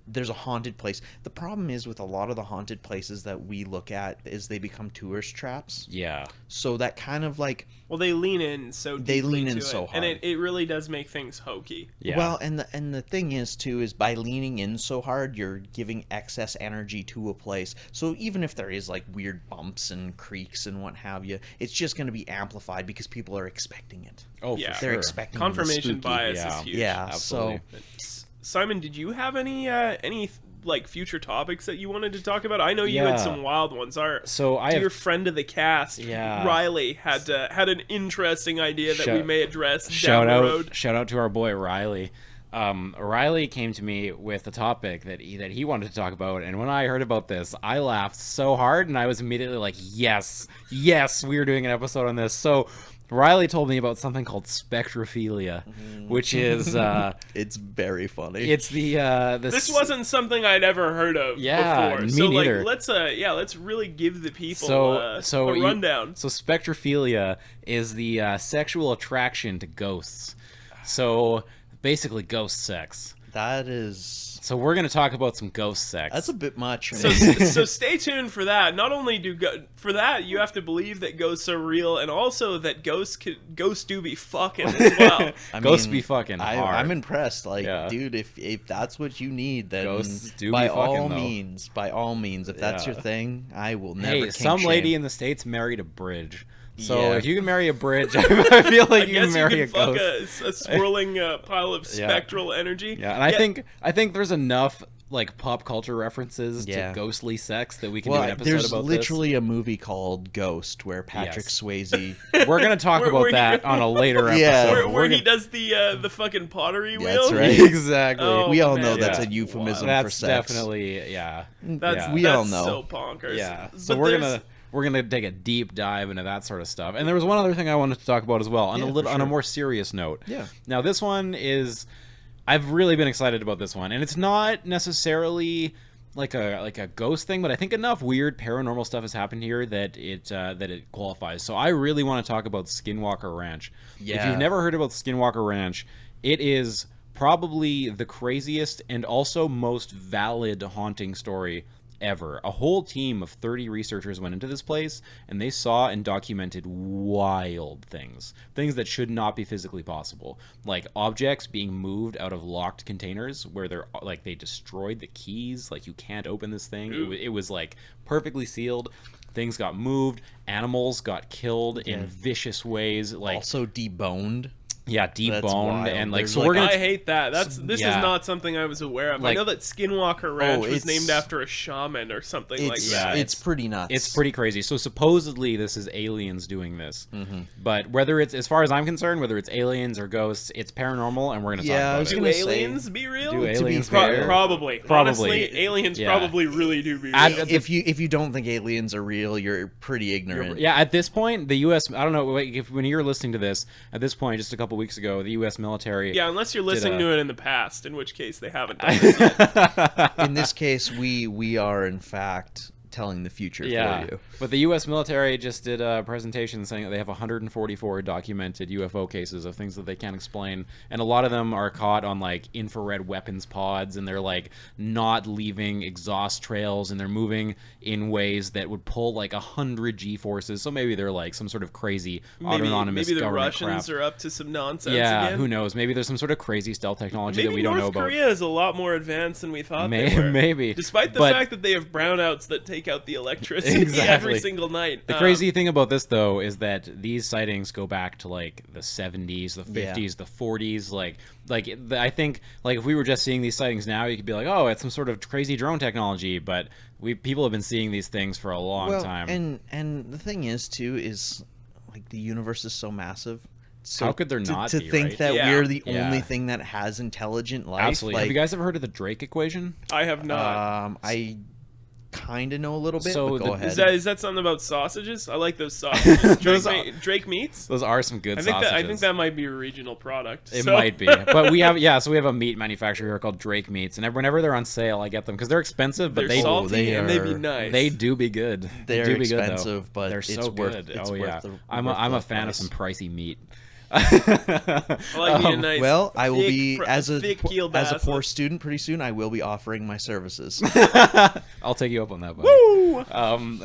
there's a haunted place? The problem is with a lot of the haunted places that we look at is they become tourist traps. Yeah. So that kind of like, Well, they lean in so They deeply lean in to so it, and hard. it really does make things hokey. Yeah. well, and the thing is too is by leaning in so hard, you're giving excess energy to a place. So even if there is like weird bumps and creaks and what have you, it's just going to be amplified because people are expecting it. Oh, Yeah. for They're sure. expecting Confirmation the spooky. bias Yeah. is huge. Yeah, Absolutely. Simon, did you have any like future topics that you wanted to talk about? I know you had Yeah. some wild ones. So I Dear have friend of the cast, Yeah. Riley had an interesting idea that we Shout- may address shout down the out road. shout out to our boy Riley. Riley came to me with a topic that he wanted to talk about, and when I heard about this, I laughed so hard, and I was immediately like, yes, we are doing an episode on this. So Riley told me about something called spectrophilia, which is It's very funny. it's the This wasn't something I'd ever heard of Yeah, before. me So neither. like let's really give the people so a rundown. So spectrophilia is the sexual attraction to ghosts. So basically ghost sex. That is. So we're going to talk about some ghost sex. That's a bit much. So, so stay tuned for that. Not only for that, you have to believe that ghosts are real, and also that ghosts do be fucking as well. I Ghosts mean, be fucking hard. I'm impressed. Like, Yeah. dude, if that's what you need, then Ghosts do by be fucking, all though. means, if that's Yeah. your thing, I will never. Hey, kink some shame. lady in the States married a bridge. So Yeah. if you can marry a bridge, I feel like I you can guess you marry can a fuck ghost. a swirling pile of Yeah. spectral energy. Yeah, and I think there's enough like pop culture references Yeah. to ghostly sex that we can Well, do an episode there's about literally a movie called Ghost where Patrick Yes. Swayze. this. We're gonna talk Where- about where that he- on a later episode. Yeah. Where We're he gonna- does the fucking pottery wheel. That's right. exactly. Oh, we all man, know that's yeah. a euphemism for That's sex. definitely yeah. That's Yeah. We all that's know. so bonkers. Yeah. So But we're gonna take a deep dive into that sort of stuff. And there was one other thing I wanted to talk about as well, on Yeah, a little for on a sure. more serious note. Yeah. Now this one is, I've really been excited about this one, and it's not necessarily like a ghost thing, but I think enough weird paranormal stuff has happened here that it qualifies. So I really want to talk about Skinwalker Ranch. If Yeah. you've never heard about Skinwalker Ranch, it is probably the craziest and also most valid haunting story ever. A whole team of 30 researchers went into this place, and they saw and documented wild things that should not be physically possible, like objects being moved out of locked containers where they're like they destroyed the keys, like you can't open this thing. It was like perfectly sealed. Things got moved, animals got killed in vicious ways, like Also deboned. Yeah, deep That's boned wild. and like There's so like we're gonna I hate that. This yeah. is not something I was aware of. I Like- know that Skinwalker Ranch was it's- named after a shaman or something like It's that. it's pretty nuts. It's pretty crazy. So supposedly this is aliens doing this, Mm-hmm. but whether it's, as far as I'm concerned, whether it's aliens or ghosts, it's paranormal, and we're gonna Yeah, I talk was about Do it. gonna say- aliens be real? Do to be aliens fair- be real? Probably. Probably. Honestly, aliens Yeah. probably really do be real. if you don't think aliens are real, you're pretty ignorant. Yeah, at this point, the U.S. I don't know like, if when you're listening to this. At this point, just a couple weeks ago, the U.S. military. Yeah, unless you're listening a- to it in the past, in which case they haven't done this yet. In this case, we are in fact telling the future for you. But the U.S. military just did a presentation saying that they have 144 documented UFO cases of things that they can't explain, and a lot of them are caught on like infrared weapons pods, and they're like not leaving exhaust trails, and they're moving in ways that would pull like 100 G-forces. So maybe they're like some sort of crazy autonomous maybe the government Russians crap. are up to some nonsense Yeah, again. who knows? Maybe there's some sort of crazy stealth technology that Maybe we don't know North about. Korea is a lot more advanced than we thought they were. Maybe. Despite the But- fact that they have brownouts that take out the electricity Exactly. every single night. The crazy thing about this, though, is that these sightings go back to like the 70s, the 50s, the 40s. I think like if we were just seeing these sightings now, you could be like, oh, it's some sort of crazy drone technology. But people have been seeing these things for a long time. And the thing is too is like the universe is so massive. So How could there not to be, think right? that Yeah. we're the Yeah. only thing that has intelligent life? Absolutely. Like, Have you guys ever heard of the Drake equation? I have not. I kind of know a little bit. So but go the- ahead. Is that something about sausages? I like those sausages. Those Drake meats. Those are some good I think sausages. that might be a regional product. It So- might be, but we have a meat manufacturer here called Drake Meats, and whenever they're on sale, I get them because they're expensive, but They're they salty they and they be are- nice. They do be good. They're they do be good, though. expensive, but they're it's so worth- good. it's Oh worth yeah, the- I'm worth a the fan of price. some pricey meat. I like me a nice Well, I will thick be as a thick po- as a kielbasa. poor student. Pretty soon, I will be offering my services. I'll take you up on that, buddy. Woo!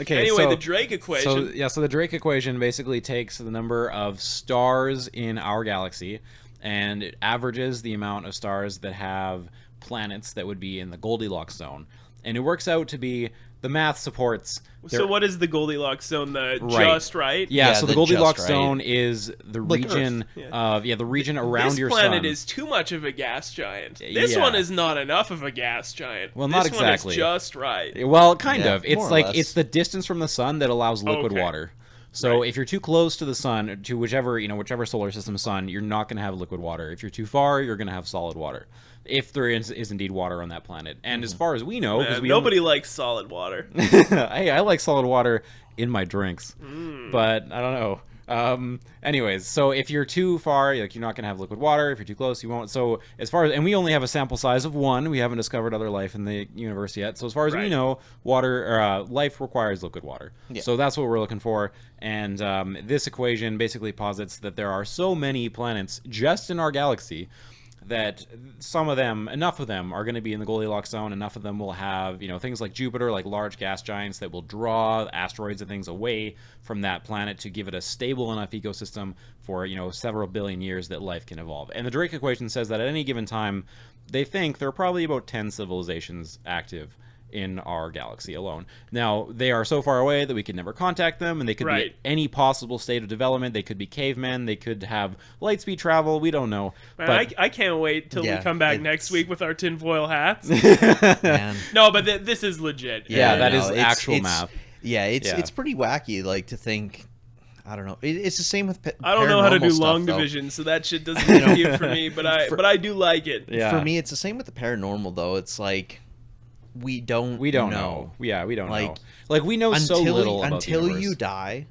Okay. Anyway, so, the Drake equation. So the Drake equation basically takes the number of stars in our galaxy, and it averages the amount of stars that have planets that would be in the Goldilocks zone, and it works out to be the math supports. So what is the Goldilocks zone? The Right. just right? Yeah, so the the Goldilocks just right. zone is the Like region Earth. of the region around This your planet sun. is too much of a gas giant. This Yeah. one is not enough of a gas giant. Well, not this exactly. one is just right. Well, kind Yeah, of. It's more or like less. it's the distance from the sun that allows liquid Okay. water. So Right. if you're too close to the sun, to whichever solar system sun, you're not going to have liquid water. If you're too far, you're going to have solid water. If there is indeed water on that planet, and as far as we know, because Nobody likes solid water. hey, I like solid water in my drinks, Mm. but I don't know. Anyways, so if you're too far, like you're not gonna have liquid water. If you're too close, you won't. So as far as, and we only have a sample size of 1. We haven't discovered other life in the universe yet. So as far as we Right. know, life requires liquid water. Yeah. So that's what we're looking for. And this equation basically posits that there are so many planets just in our galaxy that enough of them are going to be in the Goldilocks zone. Enough of them will have, things like Jupiter, like large gas giants that will draw asteroids and things away from that planet to give it a stable enough ecosystem for, several billion years that life can evolve. And the Drake equation says that at any given time, they think there are probably about 10 civilizations active in our galaxy alone. Now, they are so far away that we could never contact them, and they could be Right. at any possible state of development. They could be cavemen. They could have light speed travel. We don't know. Man, But I can't wait till Yeah, we come back it's- next week with our tinfoil hats. Man. No, but this is legit. Yeah, that is it's- actual it's- math. Yeah, Yeah. it's pretty wacky. Like to think, I don't know. It's the same with. I don't know how to do paranormal stuff, long though. division, so that shit doesn't compute for me. But I do like it. Yeah. For me, it's the same with the paranormal though. It's like we don't know. Yeah, we don't know. Like, Like we know so little about the until universe. you die.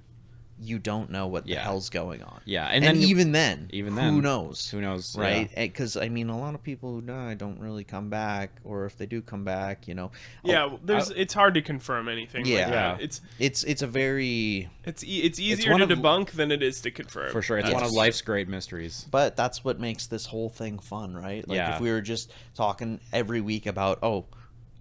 You don't know what the Yeah. hell's going on. Yeah, and then even then, even who then, knows? Who knows? Right? Yeah. Because I mean, a lot of people who die don't really come back, or if they do come back, Yeah, it's hard to confirm anything. Yeah. like that. it's a very. It's easier one to of- debunk than it is to confirm. For sure, it's one of life's great mysteries. But that's what makes this whole thing fun, right? Like Yeah. if we were just talking every week about,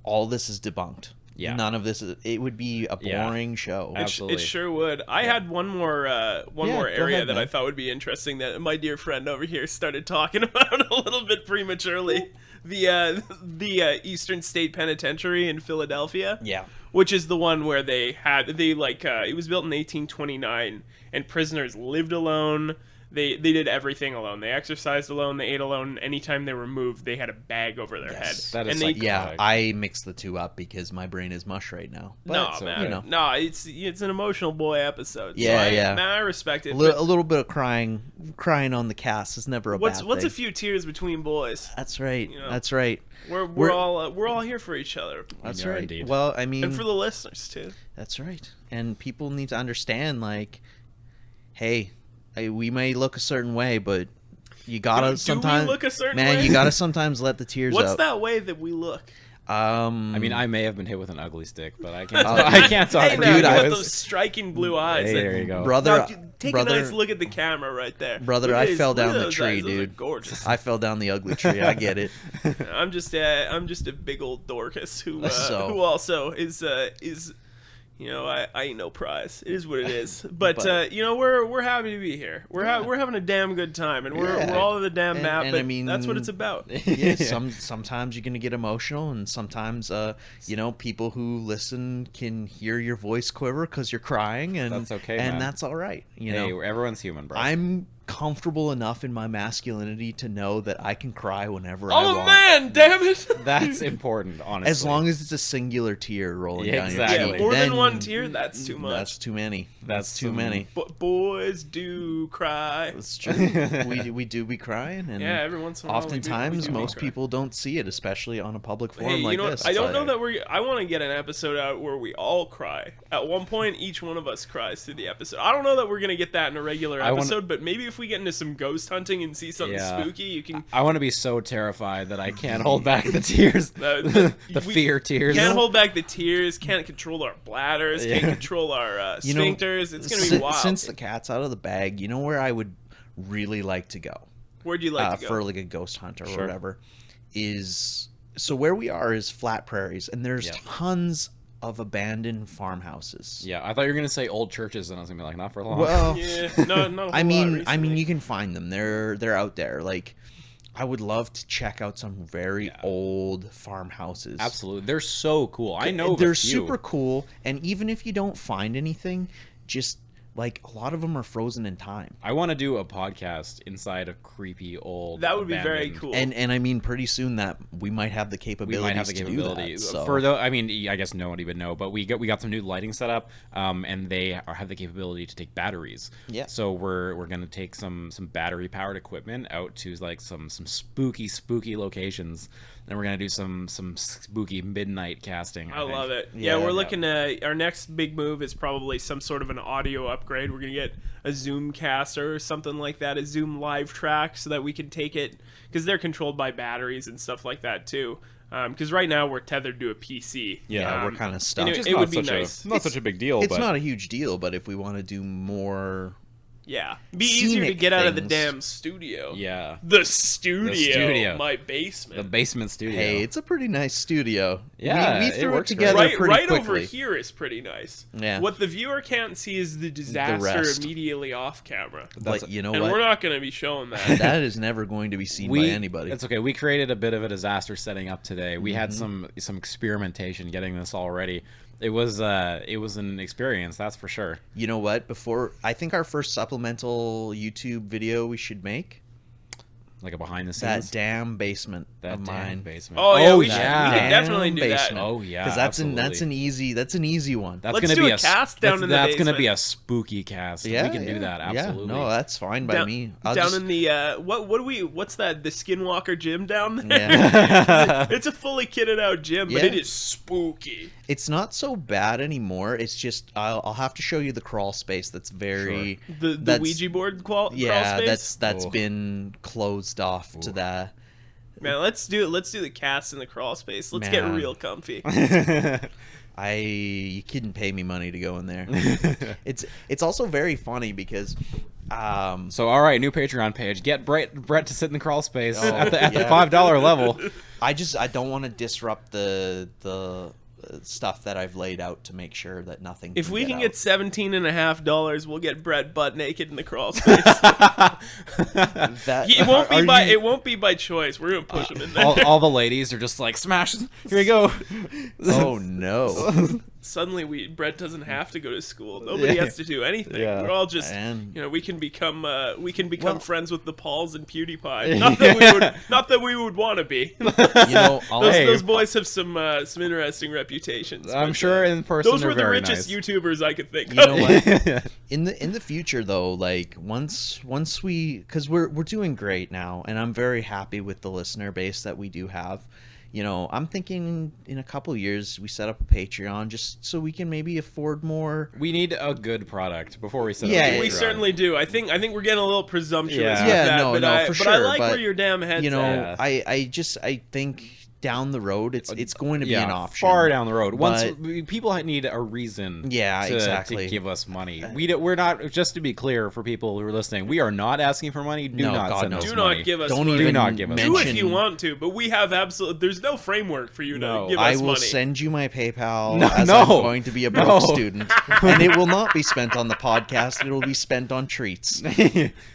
all this is debunked. Yeah. None of this it would be a Yeah. boring show. Absolutely. It sure would. I had one more Yeah, go area ahead, that I man. thought would be interesting that my dear friend over here started talking about a little bit prematurely. The Eastern State Penitentiary in Philadelphia. Yeah. Which is the one where it was built in 1829 and prisoners lived alone. They did everything alone. They exercised alone. They ate alone. Anytime they were moved, they had a bag over their head. That is and they, psychotic. Yeah, I mix the two up because my brain is mush right now. But, no, so, man, you know. no, it's an emotional boy episode. Yeah, so yeah. Man, I respect it. A little bit of crying on the cast is never a What's bad what's thing. a few tears between boys? That's right. You know, That's right. We're all here for each other, That's Yeah, right. indeed. Well, I mean, and for the listeners too. that's right. And people need to understand, like, hey, we may look a certain way, but you gotta Do we sometimes look a certain man, way? you gotta sometimes let the tears What's out. that way that we look? I mean, I may have been hit with an ugly stick, but I can't. Oh, I can't talk Hey, for now, you you got guys. those striking blue eyes. Hey, that- there you go. brother, Now, take a nice look at the camera right there. brother, Look at I his- fell look at down the those tree, eyes. Those are dude. gorgeous. I fell down the ugly tree. I get it. I'm just a big old Dorcas who So- who also is I ain't no prize. It is what it is. But, But- we're happy to be here. We're having a damn good time, and we're Yeah. all on the damn And- map. and but I mean- that's what it's about. Yeah, sometimes you're gonna get emotional, and sometimes people who listen can hear your voice quiver because you're crying, and That's okay, and man. that's all right. Hey, everyone's human, bro. I'm comfortable enough in my masculinity to know that I can cry whenever I I'm a want. man, damn it! That's important, honestly. As long as it's a singular tear rolling Yeah, down exactly. your yeah, cheek. more then than one tear. That's too much. That's too many. That's too some- many. But boys do cry. It's true. we do be crying, and Yeah, every once in a while. we oftentimes do most cry. people don't see it, especially on a public forum Hey, you like know, this. I don't It's know like- that I want to get an episode out where we all cry. At one point, each one of us cries through the episode. I don't know that we're gonna get that in a regular I wanna- episode, but maybe if we get into some ghost hunting and see something Yeah. spooky, you can. I want to be so terrified that I can't hold back the tears, the We fear tears. Can't hold back the tears. Can't control our bladders. Yeah. Can't control our You know, sphincters. It's gonna be wild. Since the cat's out of the bag, you know where I would really like to go Where'd you like to go? for like a ghost hunt or Sure. whatever is so where we are is flat prairies, and there's Yeah. tons of abandoned farmhouses. Yeah, I thought you were gonna say old churches, and I was gonna be like, not for long. Well, Yeah, no, not a whole I lot mean, recently. you can find them. They're out there. Like, I would love to check out some very old farmhouses. Absolutely, they're so cool. I know of a they're few. super cool, and even if you don't find anything, just like a lot of them are frozen in time. I want to do a podcast inside a creepy old. That would be very abandoned- cool. And I mean, pretty soon that we might have the We capabilities might have the to capability do that. So. for the. I mean, I guess no one even know, but we got some new lighting set up, and they have the capability to take batteries. Yeah. So we're gonna take some battery powered equipment out to like some spooky locations, and we're gonna do some spooky midnight casting. I love it. Yeah. Yeah, we're looking at our next big move is probably some sort of an audio upgrade. We're gonna get a Zoom caster or something like that, a Zoom live track, so that we can take it because they're controlled by batteries and stuff like that too. Because right now we're tethered to a PC. Yeah, we're kind of stuck. and Which is it not would be such nice. not such a big deal. It's but not a huge deal, but if we want to do more, Yeah, be easier to Scenic get out of the things. damn studio. Yeah, The studio, studio. my basement. the basement studio. hey, it's a pretty nice studio. Yeah, we it threw it works great. together right pretty over quickly. here is pretty nice. Yeah. What the viewer can't see is the disaster rest. immediately off camera. But you know And what? we're not going to be showing that. That is never going to be seen by anybody. It's okay. We created a bit of a disaster setting up today. We had Mm-hmm. some experimentation getting this all ready. It was an experience, that's for sure. You know what? I think our first supplemental YouTube video we should make Like a behind the that scenes. damn basement That of damn mine. basement. Oh, yeah, we yeah. should. We can definitely Damn do that. basement. Oh yeah, Because that's an easy one. That's Let's gonna do be a cast down in the That's gonna basement. be a spooky cast. Yeah, we can do that. Absolutely. Yeah, no, that's fine by down, me. down in the what's that? The Skinwalker gym down there. Yeah. It's a fully kitted out gym, but Yeah. it is spooky. It's not so bad anymore. It's just I'll have to show you the crawl space. That's very The that's- Ouija board crawl Yeah, space. that's Oh. been closed off to that. Man, let's do it. Let's do the cast in the crawl space. Let's get Man. real comfy. You couldn't pay me money to go in there. It's also very funny because So all right, new Patreon page. Get Brett to sit in the crawl space Oh, at the yeah. $5 level. I don't want to disrupt the stuff that I've laid out to make sure that nothing. If we can out. get $17.50, we'll get Brett butt naked in the crawl space. that, It won't be by choice. We're gonna push him in there. All the ladies are just like smash. Here we go. Oh no! suddenly Brett doesn't have to go to school. Nobody has to do anything. Yeah. We're all just, And- we can become Well- friends with the Pauls and PewDiePie. Not that we would want to be. Those boys have some interesting reputations. I'm but, sure in person those they're were the very richest nice. YouTubers I could think You of. know what? In the future though, like once we, because we're doing great now, and I'm very happy with the listener base that we do have. I'm thinking in a couple of years we set up a Patreon just so we can maybe afford more. We need a good product before we set Yeah, up a We Patreon. certainly do. I think we're getting a little presumptuous Yeah. with Yeah, that, no, but no, I, for but I sure, like but, where your damn head's at. Yeah. I think down the road it's going to be an option. far down the road. Once But- people need a reason, Yeah, to exactly. give us money. We're not. Just to be clear for people who are listening, we are not asking for money. Do No, not God, send no. us Do money. not give us Don't money. even Do not give us Do mention. if you want to, but we have there's no framework for you No. to give I us will money. send you my PayPal No, as no. I'm going to be a broke No. student, and it will not be spent on the podcast. It will be spent on treats.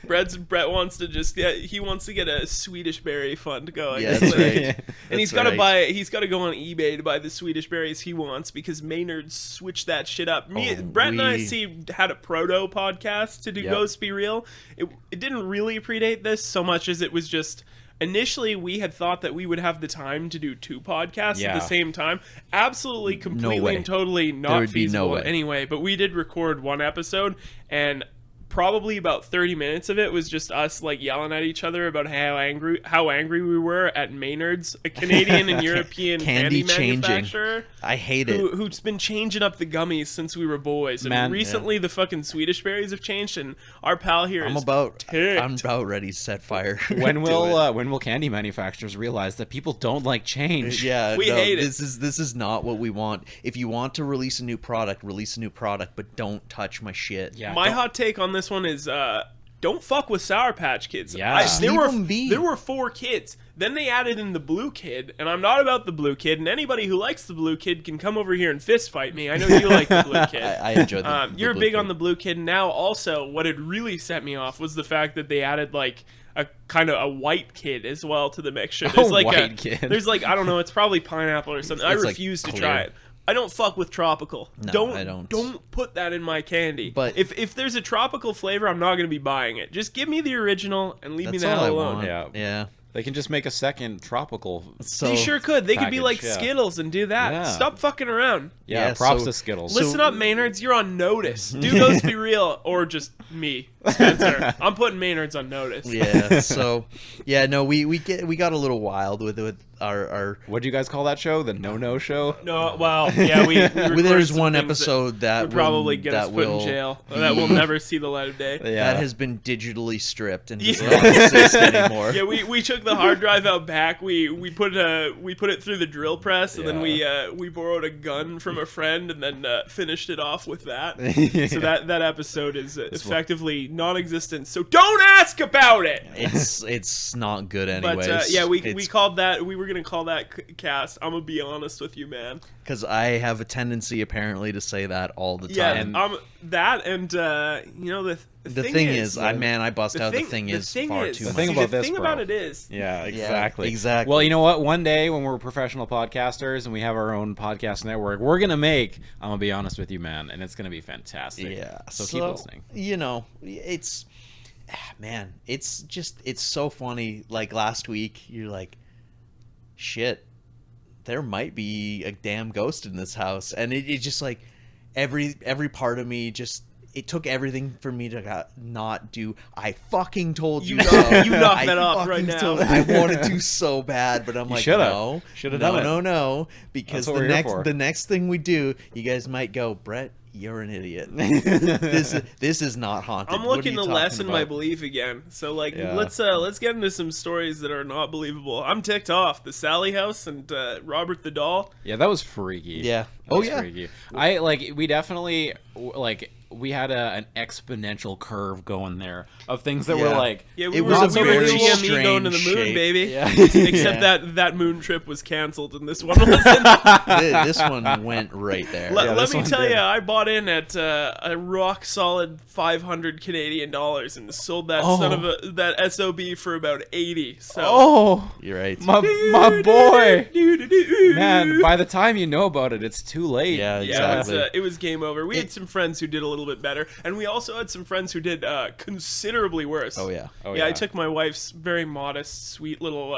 Brett wants to he wants to get a Swedish berry fund going. Yeah, It's that's like- right. And he's That's got to right. he's got to go on eBay to buy the Swedish berries he wants because Maynard switched that shit up. Oh, Brett and I we- had a proto podcast to do Yep. Ghost Be Real. It didn't really predate this so much as it was just initially we had thought that we would have the time to do 2 podcasts at Yeah. the same time. Absolutely, completely, way. and totally There not would be no feasible way. anyway. But we did record one episode and probably about 30 minutes of it was just us like yelling at each other about how angry we were at Maynard's, a Canadian and European Candy candy changing. manufacturer. I hate it. Who's been changing up the gummies since we were boys, and Man, recently the fucking Swedish berries have changed, and our pal here I'm is about ticked. ready to set fire. when to will candy manufacturers realize that people don't like it. change? Yeah, We hate it. This is not what we want. If you want to release a new product, but don't touch my shit. Yeah. My don't- hot take on this one is don't fuck with Sour Patch Kids. Yeah. Just there leave were 'em be. there were 4 kids. Then they added in the blue kid, and I'm not about the blue kid. And anybody who likes the blue kid can come over here and fist fight me. I know you like the blue kid. I enjoy the You're blue big kid. on the blue kid. Now, also, what had really set me off was the fact that they added like a kind of a white kid as well to the mixture. There's like white kid. There's like I don't know. It's probably pineapple or something. I It's, like, refuse to clear. try it. I don't fuck with tropical. No, I don't. Don't put that in my candy. But- if there's a tropical flavor, I'm not going to be buying it. Just give me the original and leave me That's the all hell I alone. want. Yeah. Yeah. They can just make a second tropical. So They sure could. They could be package, like yeah. Skittles and do that. Yeah. Stop fucking around. Yeah, Yeah, props so- to Skittles. Listen up, Maynards. You're on notice. Do those be real or just me, Spencer? I'm putting Maynards on notice. Yeah. So yeah, no, we got a little wild with our What do you guys call that show? The No Show? No, well, yeah, we recorded there's some one things episode that would probably will- get that us put in will jail. be- That will never see the light of day. Yeah. that has been digitally stripped and does Yeah. not exist anymore. Yeah, we took the hard drive out back. We put it through the drill press, and then we borrowed a gun from a friend, and then finished it off with that. So that episode is effectively non-existent. So don't ask about it. It's not good anyways. But yeah, we called that. We were gonna call that cast. I'm gonna be honest with you, man. because I have a tendency apparently to say that all the Yeah, time. that and you know the thing is, I bust out the thing thing is thing far is- too The much. thing see, about the this, thing bro. about it is, Yeah, exactly. exactly. Well, you know what? One day when we're professional podcasters and we have our own podcast network, we're going to make, I'm going to be honest with you, man, and it's going to be fantastic. Yeah. So keep listening. You know, it's man, it's so funny. Like last week, you're like, shit, there might be a damn ghost in this house, and it just like every part of me just. It took everything for me to not do. I fucking told you, You so. knock- you knock I that off right fucking now. I wanted to so bad, but I'm like, shoulda. no, Shoulda no, done it. no, because That's what the we're here for. next thing we do, you guys might go, Brett, you're an idiot. this is not haunted. I'm What are looking you to talking lessen my about? belief again. So like, Yeah. let's get into some stories that are not believable. I'm ticked off. The Sally House and Robert the Doll. Yeah, that was freaky. Yeah. That Oh, was yeah. Freaky. We definitely, like, we had an exponential curve going there of things that were Yeah. like, Yeah, we It were, was we a were very GME going to the strange moon, shape. baby. Yeah. Except Yeah. that moon trip was canceled and this one wasn't. This one went right there. Let this me one tell did. you, I bought in at a rock solid 500 Canadian dollars and sold that Oh. son of that SOB for about 80. So oh, You're right. my boy. Man, by the time you know about it, it's too late. Yeah, Yeah, exactly. it was game over. We had some friends who did a little bit better, and we also had some friends who did considerably worse. Oh yeah. Oh, Yeah, I took my wife's very modest, sweet little.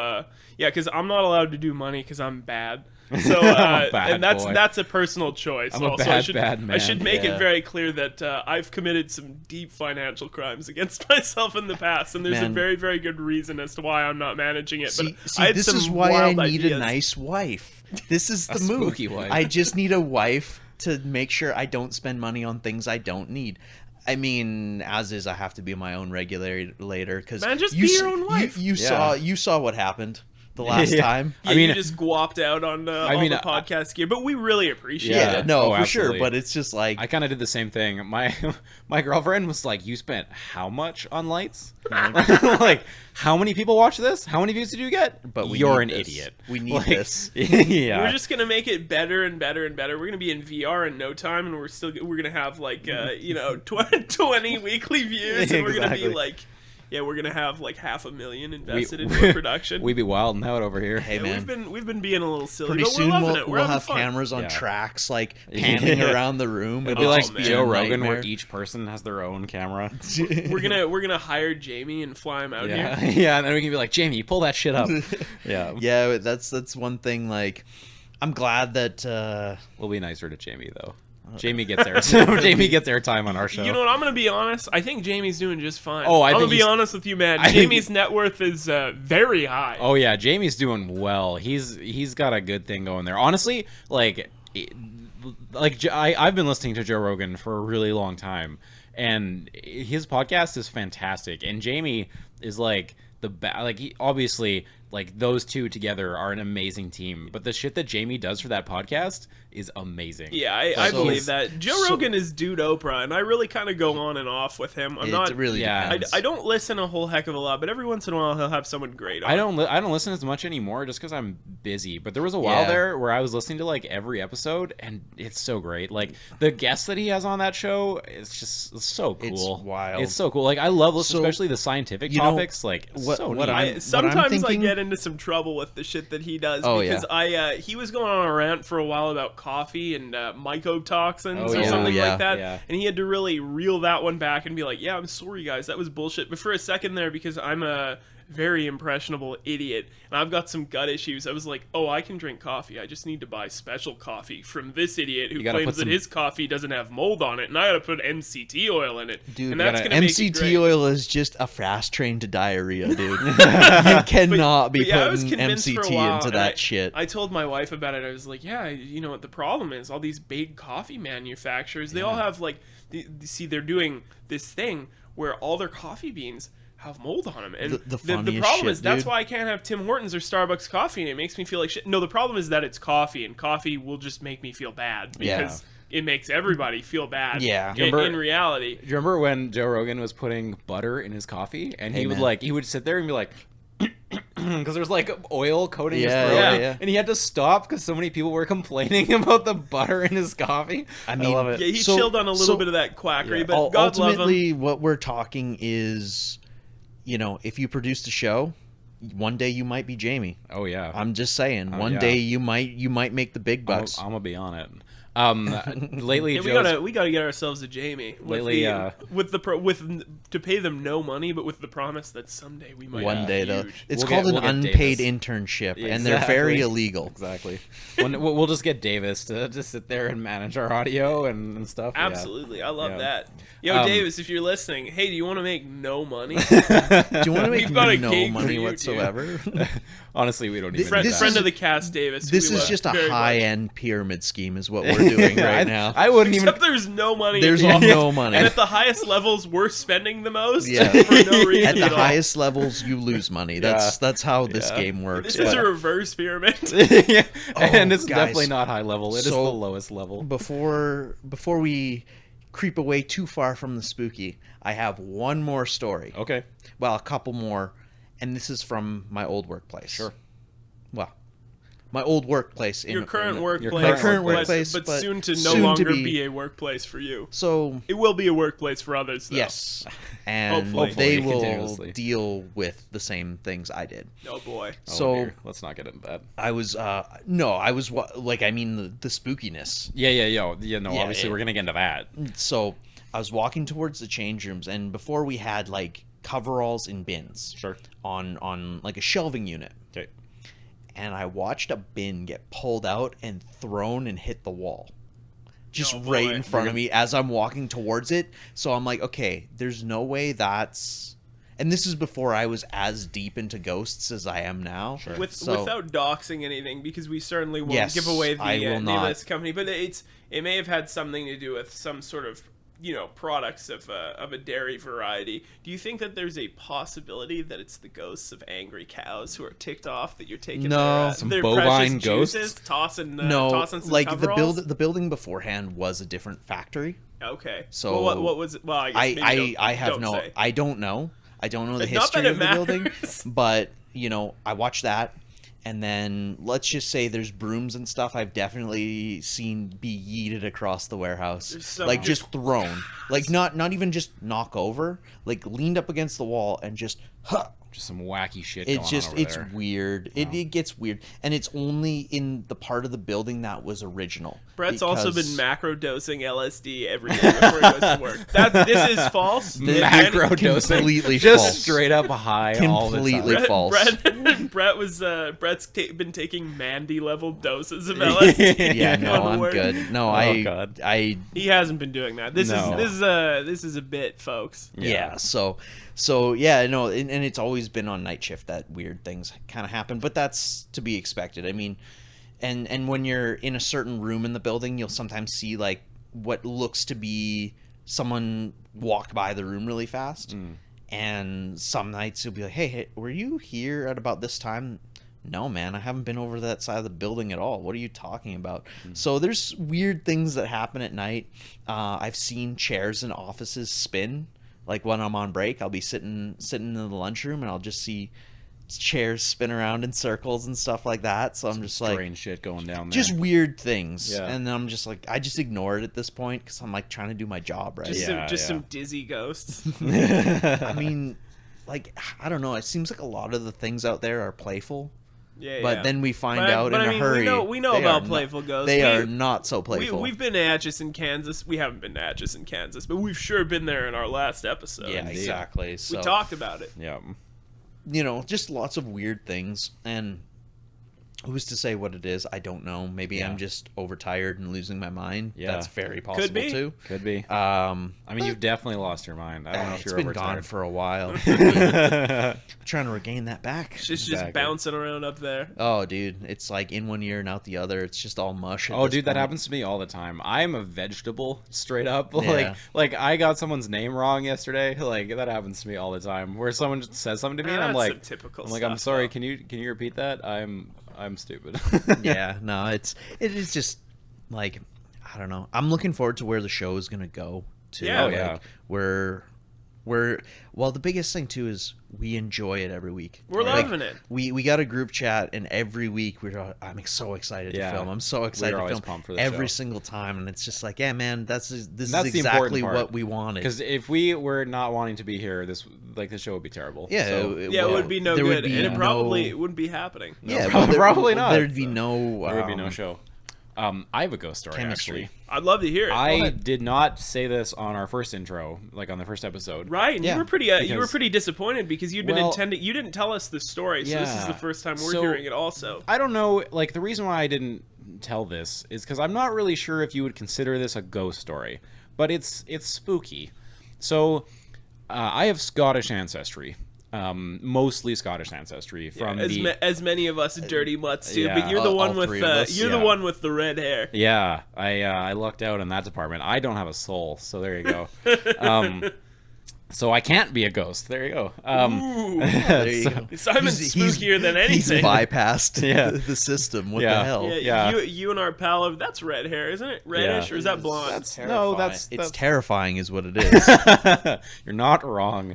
Yeah, because I'm not allowed to do money because I'm bad. So, I'm a bad and that's boy. that's a personal choice. I'm a also, bad, I should, bad I man. should make Yeah. it very clear that I've committed some deep financial crimes against myself in the past, and there's a Man. very, very good reason as to why I'm not managing it. But See, I had this some is why I wild need ideas. a nice wife. This is the move. spooky wife. I just need a wife to make sure I don't spend money on things I don't need. I mean, as is, I have to be my own regulator because Man, just be your own wife. You Yeah. saw what happened the last Yeah. time. Yeah, I mean, you just guapped out on all mean, the podcast gear, but we really appreciate Yeah, it. no, Oh, for absolutely. sure. But it's just like I kind of did the same thing. My girlfriend was like, "You spent how much on lights? Like, how many people watch this? How many views did you get? But we You're need an this. idiot. We need Like, this. Yeah, We're just gonna make it better and better and better. We're gonna be in VR in no time, and we're gonna have like 20 weekly views, and we're gonna Exactly. be like, yeah, we're gonna have like 500,000 invested into a production. we be wilding out over here. Hey, Yeah, man. we've been being a little silly, Pretty but soon we're loving we'll, it. We're we'll having have fun. cameras on Yeah. tracks like panning Yeah. around the room. It'll be Oh, like man. Joe Rogan, where nightmare. each person has their own camera. We're gonna hire Jamie and fly him out Yeah, here. yeah, and then we can be like, Jamie, pull that shit up. Yeah, Yeah, that's one thing. Like, I'm glad that we'll be nicer to Jamie though. Jamie gets airtime on our show. You know what? I'm gonna be honest. I think Jamie's doing just fine. Oh, I I'm think gonna be he's- honest with you, man. I think- Jamie's net worth is very high. Oh yeah, Jamie's doing well. He's got a good thing going there. Honestly, I've been listening to Joe Rogan for a really long time, and his podcast is fantastic. And Jamie is like obviously like those two together are an amazing team. But the shit that Jamie does for that podcast is amazing. Yeah, I So- believe that. Joe so- Rogan is dude Oprah, and I really kind of go on and off with him. I'm it not really yeah. depends. I don't listen a whole heck of a lot, but every once in a while he'll have someone great on. I don't listen as much anymore just because I'm busy. But there was a while Yeah. there where I was listening to like every episode, and it's so great. Like the guests that he has on that show, it's just so cool. It's wild. It's so cool. Like I love listening, So, especially the scientific you know, topics. Like what- so what neat. I'm- Sometimes thinking- I get into some trouble with the shit that he does Oh, because yeah. he was going on a rant for a while about coffee and mycotoxins Oh, or yeah. something Yeah. like that, Yeah. and he had to really reel that one back and be like, "Yeah, I'm sorry, guys, that was bullshit." But for a second there, because I'm a very impressionable idiot and I've got some gut issues, I was like, "Oh, I can drink coffee. I just need to buy special coffee from this idiot who You gotta claims put that some- his coffee doesn't have mold on it, and I gotta put MCT oil in it, Dude, and that's gotta- gonna make it MCT great." oil is just a fast train to diarrhea, dude. You cannot be But yeah, I was putting convinced for a MCT while, into and that shit. I told my wife about it. I was like, "Yeah, you know what the problem is? All these big coffee manufacturers, they all have like, see, they're doing this thing where all their coffee beans have mold on them, and The the funniest problem shit, is that's dude. why I can't have Tim Hortons or Starbucks coffee, and it makes me feel like shit. No, the problem is that it's coffee, and coffee will just make me feel bad Yeah. because it makes everybody feel bad. Yeah. in reality. Do you remember when Joe Rogan was putting butter in his coffee, and Hey, he would man. he would sit there and be like. Because there's like oil coating his Yeah, throat, yeah, yeah. and he had to stop because so many people were complaining about the butter in his coffee. I mean, love it. Yeah, he So- chilled on a little so- bit of that quackery, Yeah. but God love him. Ultimately, what we're talking is, if you produce a show, one day you might be Jamie. Oh yeah, I'm just saying, Oh, one yeah. day you might make the big I'm bucks. gonna be on it. Lately, Yeah, Joe's, we gotta get ourselves a Jamie. Lately, To pay them no money, but with the promise that someday we might. One be day, though, huge. it's We'll called get an unpaid Davis. internship, Yeah, and they're very exactly. illegal. exactly. We'll just get Davis to just sit there and manage our audio and stuff. Yeah. Absolutely, I love Yeah. that. Yo, Um, Davis, if you're listening, hey, do you want to make no money? Do you want to make We've got a no gig for money you, whatsoever? Honestly, we don't even. friend do This that. friend is- of the cast, Davis. This we is love just a very much. high-end pyramid scheme, is what we're doing I- right now. I wouldn't even. Except there's no money. There's involved. no money. And at the highest levels, we're spending the most. Yeah. For no reason At the at all. highest levels, you lose money. That's how this Yeah. game works. This is but a reverse pyramid. Yeah. And it's guys. definitely not high level. It is So- the lowest level. before we creep away too far from the spooky, I have one more story. Okay. Well, a couple more, and this is from my old workplace. Sure. Well, my old workplace. Your current workplace. My current workplace, but but soon to no soon to longer be- be a workplace for you. So It will be a workplace for others, though. yes, and Hopefully. they will Continuously. deal with the same things I did. Oh, boy. Oh, So dear. Let's not get into that. I was the spookiness. Yeah. Yeah, Obviously, yeah. we're gonna get into that. So I was walking towards the change rooms, and before we had like coveralls in bins, Sure. on like a shelving unit, Okay. and I watched a bin get pulled out and thrown and hit the wall. Just Oh, right boy. in front of me as I'm walking towards it. So I'm like, okay, there's no way that's... And this is before I was as deep into ghosts as I am now. Sure. Without doxing anything, because we certainly won't Yes, give away the I will name not. of this company, but it may have had something to do with some sort of products of a dairy variety. Do you think that there's a possibility that it's the ghosts of angry cows who are ticked off that you're taking No. Some their bovine precious juices, ghosts? tossing No, tossing some like coveralls? the building beforehand was a different factory. Okay. So well, what was it? Well, I guess maybe I have don't no... say. I don't know. I don't know the Not that history it of the building. matters. But, I watched that. And then let's just say there's brooms and stuff I've definitely seen be yeeted across the warehouse. There's some Like just- just thrown. Like not even just knock over. Like leaned up against the wall and just Just some wacky shit. It's going just on over it's there. weird. It gets weird. And it's only in the part of the building that was original. Brett's also been because- macro dosing LSD every day before he goes to work. This is false. Macro dosing. Completely just false. straight up high all the Completely time. false. Brett's been taking Mandy level doses of LSD. Yeah, no, on I'm work. good. No, God. I He hasn't been doing that. This No. this is a bit, folks. yeah. So yeah, no, and it's always been on night shift that weird things kind of happen, but that's to be expected. I mean, and when you're in a certain room in the building, you'll sometimes see like what looks to be someone walk by the room really fast. And some nights you'll be like, hey, were you here at about this time? No, man, I haven't been over that side of the building at all. What are you talking about? So there's weird things that happen at night. I've seen chairs in offices spin. Like when I'm on break, I'll be sitting in the lunchroom and I'll just see chairs spin around in circles and stuff like that. So I'm just like, Strange shit going down there. just weird things. Yeah. And then I'm just like, I just ignore it at this point because I'm like trying to do my job, right? Just Yeah. some dizzy ghosts. I mean, like, I don't know. It seems like a lot of the things out there are playful. Yeah, But yeah. then we find But out in I a mean, hurry. we know they about are not- playful ghosts. They We- are not so playful. We've been to Atchison, Kansas. We haven't been to Atchison, Kansas, but we've sure been there in our last episode. yeah, Indeed. exactly. So We talked about it. Yeah. just lots of weird things. And who's to say what it is? I don't know. Maybe Yeah. I'm just overtired and losing my mind. Yeah. That's very possible be. too. Could be. I mean, you've definitely lost your mind. I don't know if It's you're been overtired. gone for a while. I'm trying to regain that back. It's just Exactly. bouncing around up there. Oh, dude, it's like in one ear and out the other. It's just all mush. at Oh, this dude, that point. happens to me all the time. I'm a vegetable, straight up. Yeah. Like I got someone's name wrong yesterday. Like that happens to me all the time. Where someone just says something to me, and I'm That's like, some typical I'm stuff, sorry. though. Can you repeat that? I'm stupid. Yeah, no, it is just like I don't know. I'm looking forward to where the show is gonna go. Too. Yeah. Oh, Like, yeah. We're well. The biggest thing too is we enjoy it every week. We're Like, loving it. We got a group chat, and every week I'm so excited Yeah. to film. I'm so excited We're to always film pumped for the every show. single time, and it's just like, yeah, man, this is That's the important exactly part. what we wanted. Because if we were not wanting to be here, the show would be terrible. Yeah, So, Yeah, it would be no there good, would be and it probably no- wouldn't be happening. Yeah, prob- well, probably not. There'd be no. there would be no show. I have a ghost story Chemistry. actually. I'd love to hear it. Go I ahead. did not say this on our first intro, like on the first episode. Right, and Yeah, you were because- pretty disappointed because you'd been Well- intending. You didn't tell us the story, so this is Yeah. the first time we're So- hearing it. Also, I don't know, like the reason why I didn't tell this is because I'm not really sure if you would consider this a ghost story, but it's spooky. So I have Scottish ancestry, mostly Scottish ancestry from as many of us dirty mutts do, yeah. but you're the All one with three of us, you're the yeah. one with the red hair. Yeah, I lucked out in that department. I don't have a soul, so there you go. So I can't be a ghost. There you go. Ooh. There you go. Simon's spookier than He's anything. bypassed Yeah. the system. What Yeah. the hell? Yeah, Yeah. you and our pal, that's red hair, isn't it? Reddish, or is that blonde? That's It's terrifying, is what it is. You're not wrong.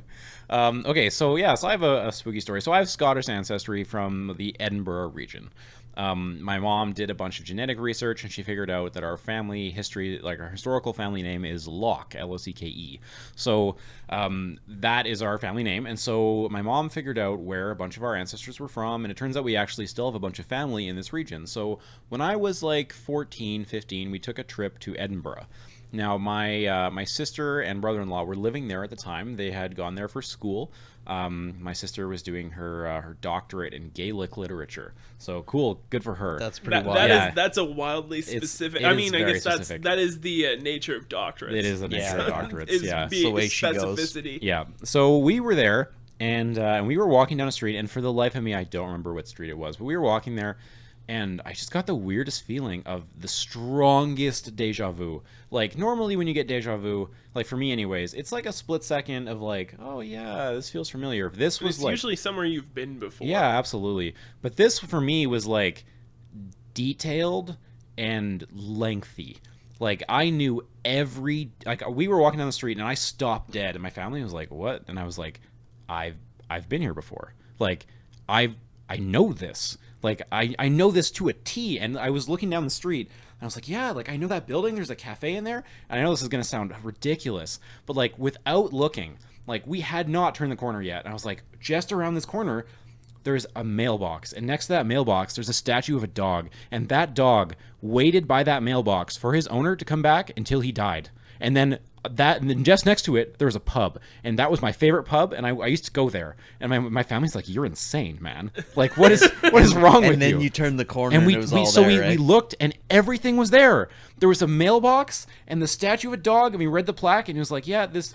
Okay, so I have a spooky story. So I have Scottish ancestry from the Edinburgh region. My mom did a bunch of genetic research, and she figured out that our family history, like our historical family name, is Locke, L-O-C-K-E. So that is our family name. And so my mom figured out where a bunch of our ancestors were from, and it turns out we actually still have a bunch of family in this region. So when I was like 14, 15, we took a trip to Edinburgh. Now, my sister and brother-in-law were living there at the time. They had gone there for school. My sister was doing her doctorate in Gaelic literature. So cool, good for her. That's pretty wild. That's a wildly specific. it I is mean, I very guess specific. that is the nature of doctorates. It is the nature of doctorates. Is Yeah, being the way she goes. specificity. yeah. So we were there, and we were walking down a street, and for the life of me, I don't remember what street it was, but we were walking there. And I just got the weirdest feeling of the strongest deja vu. Like, normally when you get deja vu, like for me anyways, it's like a split second of like, oh yeah, this feels familiar. This was It's like, usually somewhere you've been before. yeah, absolutely. But this for me was like detailed and lengthy. Like I knew like we were walking down the street and I stopped dead and my family was like, "What?" And I was like, I've been here before. Like I know this. Like I know this to a T." And I was looking down the street and I was like, "Yeah, like I know that building. There's a cafe in there." And I know this is going to sound ridiculous, but like without looking, like we had not turned the corner yet. And I was like, just around this corner there's a mailbox, and next to that mailbox there's a statue of a dog, and that dog waited by that mailbox for his owner to come back until he died. And then just next to it there was a pub, and that was my favorite pub, and I used to go there. And my family's like, "You're insane, man. Like what is wrong with you?" And then you turned the corner And and it was all so there, we right? looked, and everything was there. There was a mailbox and the statue of a dog, and we read the plaque, and he was like, "Yeah, this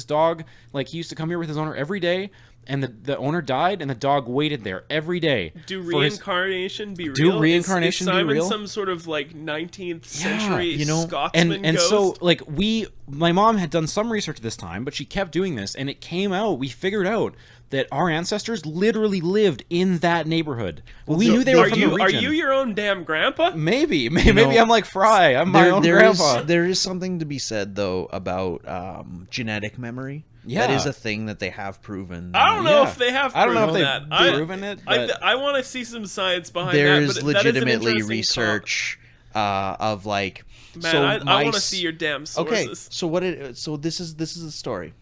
dog, like he used to come here with his owner every day, and the owner died, and the dog waited there every day." Do reincarnation be real? Do reincarnation is Simon be real? some sort of like 19th century you know, Scotsman And ghost? so like my mom had done some research this time, but she kept doing this, and it came out, we figured out that our ancestors literally lived in that neighborhood. We knew they were from the region. Are you your own damn grandpa? Maybe know, I'm like Fry. I'm my own grandpa. There is something to be said though about genetic memory. Yeah. That is a thing that they have proven. I don't know Yeah. if they have. I don't know if proven they've that. proven it, but I want to see some science behind There's that. But that is an legitimately interesting research of like. Man, so I want to mice- see your damn Okay, sources. so this is the story.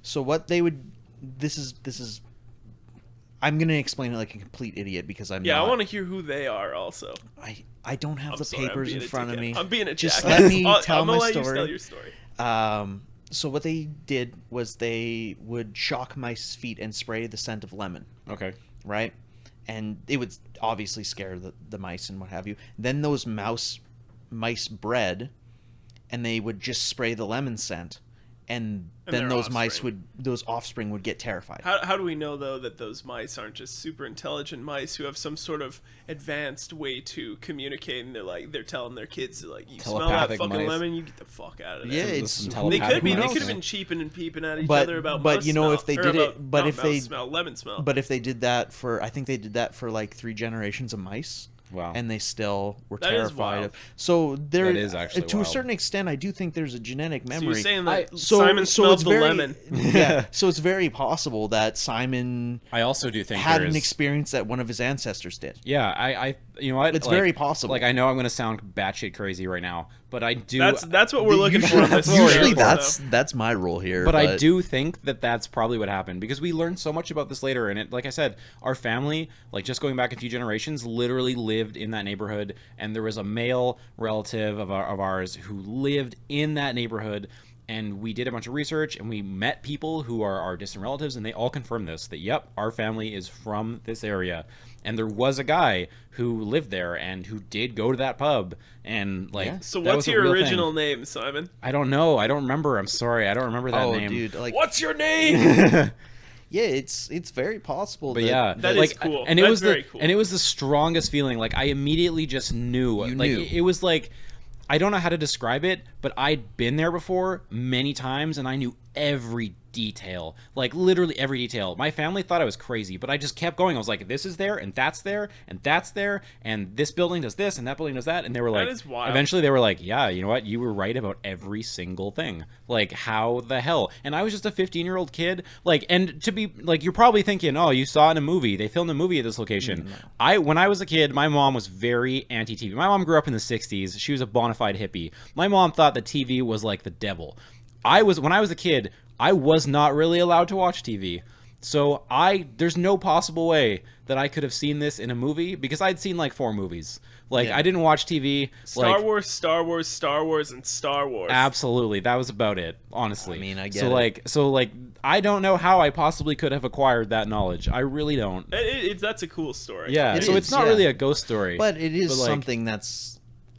So what they would this is I'm gonna explain it like a complete idiot because I'm Yeah, not, I want to hear who they are. Also, I don't have the sorry, I'm papers being in a front of dickhead. me. I'm being a Just jackass. let me tell I'm my gonna let story. you tell your story. So what they did was they would shock mice feet and spray the scent of lemon, okay. right? And it would obviously scare the mice and what have you. Then those mice bred, and they would just spray the lemon scent, and then their those offspring would get terrified. How do we know though that those mice aren't just super intelligent mice who have some sort of advanced way to communicate, and they're telling their kids to, like, you smell that Telepathic fucking mice. lemon, you get the fuck out of Yeah, there. it's Some They telepathic could be. They mice. could have been cheaping and peeping at each But- other about. but mouse you know, smell, if they or did it- about but not if mouse they- smell, lemon smell. But if they did that I think they did that for like 3 generations of mice. Wow. And they still were That is terrified wild. of. So there, That is actually to a wild. certain extent, I do think there's a genetic so memory. you're saying that So- Simon so smelled it's the very- lemon. Yeah. So it's very possible that Simon I also do think had there an is- experience that one of his ancestors did. Yeah, I you know what? It's Like- very possible. Like I know I'm going to sound batshit crazy right now, but I do. That's what we're looking for. Usually, On this usually show, that's my rule here. But I do think that that's probably what happened, because we learned so much about this later. And it, like I said, our family, like just going back a few generations, literally lived in that neighborhood. And there was a male relative of ours who lived in that neighborhood. And we did a bunch of research, and we met people who are our distant relatives, and they all confirmed this, that, yep, our family is from this area. And there was a guy who lived there and who did go to that pub. And, like, Yeah. So that what's was a your real original thing. name, Simon? I don't know. I don't remember. I'm sorry. I don't remember that Oh, name. dude, like What's your name? yeah, it's very possible. But that, yeah, That like, is cool. And it That's was very cool. and it was the strongest feeling. Like I immediately just knew. You like knew. it was like, I don't know how to describe it, but I'd been there before many times, and I knew every detail, like literally every detail. My family thought I was crazy, but I just kept going. I was like, this is there, and that's there, and that's there, and this building does this, and that building does that. And they were like, That is wild. eventually they were like, yeah, you know what? You were right about every single thing. Like, how the hell? And I was just a 15-year-old kid. Like, and to be like, you're probably thinking, oh, you saw it in a movie. They filmed a movie at this location. When I was a kid, my mom was very anti-TV. My mom grew up in the 60s. She was a bona fide hippie. My mom thought that TV was like the devil. When I was a kid, I was not really allowed to watch TV. So there's no possible way that I could have seen this in a movie, because I'd seen like 4 movies. Like, I didn't watch TV. Star Wars, Star Wars, Star Wars, and Star Wars. Absolutely. That was about it, honestly. I mean, I get So I don't know how I possibly could have acquired that knowledge. I really don't. That's a cool story. Yeah. It's not really a ghost story. But it is like, something that's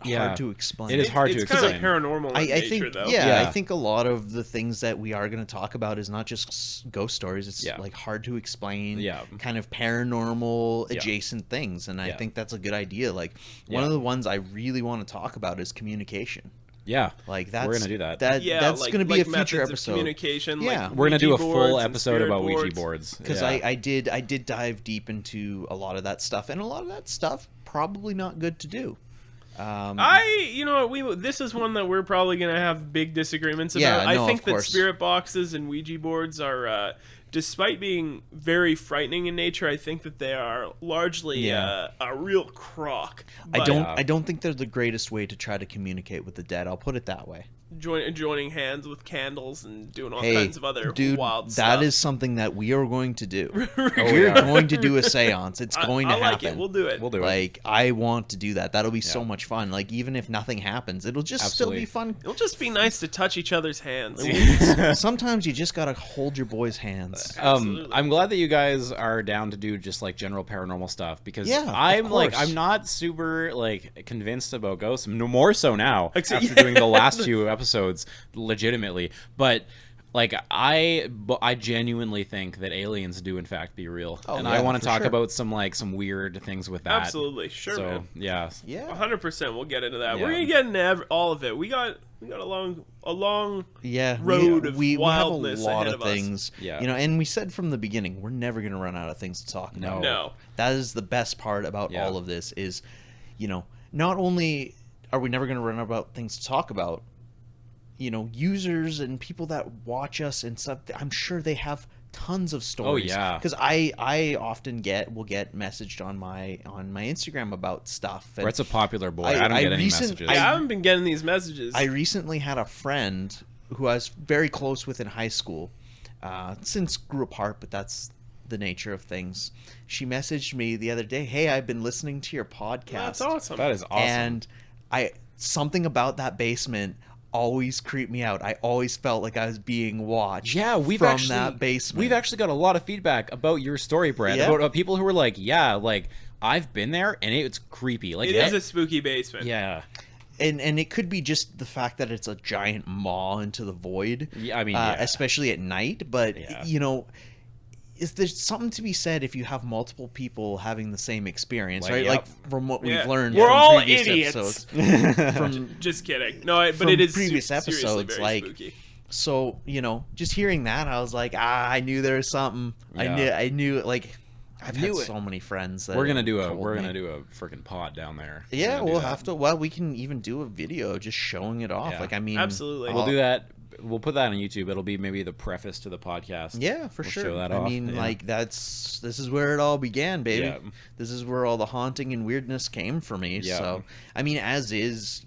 hard to explain. It is hard to It's explain. kind of paranormal in I nature, think, though. I think a lot of the things that we are going to talk about is not just ghost stories. It's like hard to explain, kind of paranormal adjacent things. And I think that's a good idea. Like, one of the ones I really want to talk about is communication. Yeah, like we're gonna do that. That's like, gonna be a future methods episode. Of communication. Yeah, like we're gonna do a Ouija full boards and episode spirit about Ouija boards. boards, because I did dive deep into a lot of that stuff, and a lot of that stuff probably not good to do. This is one that we're probably gonna have big disagreements about. Yeah, no, I think of that course. spirit boxes and Ouija boards are, despite being very frightening in nature, I think that they are largely a real crock. But I don't think they're the greatest way to try to communicate with the dead. I'll put it that way. joining hands with candles and doing all kinds of other wild stuff. That is something that we are going to do. We're going to do a seance. It's going to I like happen. it. We'll do it. Like, I want to do that. That'll be so much fun. Like, even if nothing happens, it'll just still be fun. It'll just be nice to touch each other's hands. Sometimes you just gotta hold your boys' hands. I'm glad that you guys are down to do just like general paranormal stuff, because I'm not super like convinced about ghosts. No more so now after doing the last few episodes, legitimately. But like I genuinely think that aliens do in fact be real, and I want to talk about some weird things with that. Absolutely, sure. So man. yeah, 100%. We'll get into that. Yeah. We're gonna get into all of it. We got a long road of we wildness have a lot ahead of us. things. Yeah. And we said from the beginning, we're never gonna run out of things to talk about. No. That is the best part about all of this is, not only are we never gonna run out about things to talk about, users and people that watch us and stuff, I'm sure they have tons of stories. Oh yeah, because I often will get messaged on my Instagram about stuff. And Brett's a popular boy. I don't get any messages. I haven't been getting these messages. I recently had a friend who I was very close with in high school, since grew apart, but that's the nature of things. She messaged me the other day, "Hey, I've been listening to your podcast." That's awesome. That is awesome. And something about that basement always creeped me out. I always felt like I was being watched. Yeah, that basement. We've actually got a lot of feedback about your story, Brett. Yeah. About people who were like, I've been there and it's creepy. Like it is a spooky basement. Yeah. And it could be just the fact that it's a giant maw into the void. Yeah, I mean, especially at night. But is there something to be said if you have multiple people having the same experience, right? Yep. Like from what we've learned, we're from all previous idiots. From Just kidding. No, but from it is previous seriously episodes, very spooky. So just hearing that, I was like, I knew there was something. Yeah. I knew like. I've had so many friends that we're gonna do a freaking pod down there. Yeah, we'll have to. Well, we can even do a video just showing it off. Yeah. Like, I mean, absolutely, we'll do that. We'll put that on YouTube. It'll be maybe the preface to the podcast. Yeah, for we'll sure. Show that I off. mean, like this is where it all began, baby. Yeah. This is where all the haunting and weirdness came for me. Yeah. So, I mean, as is,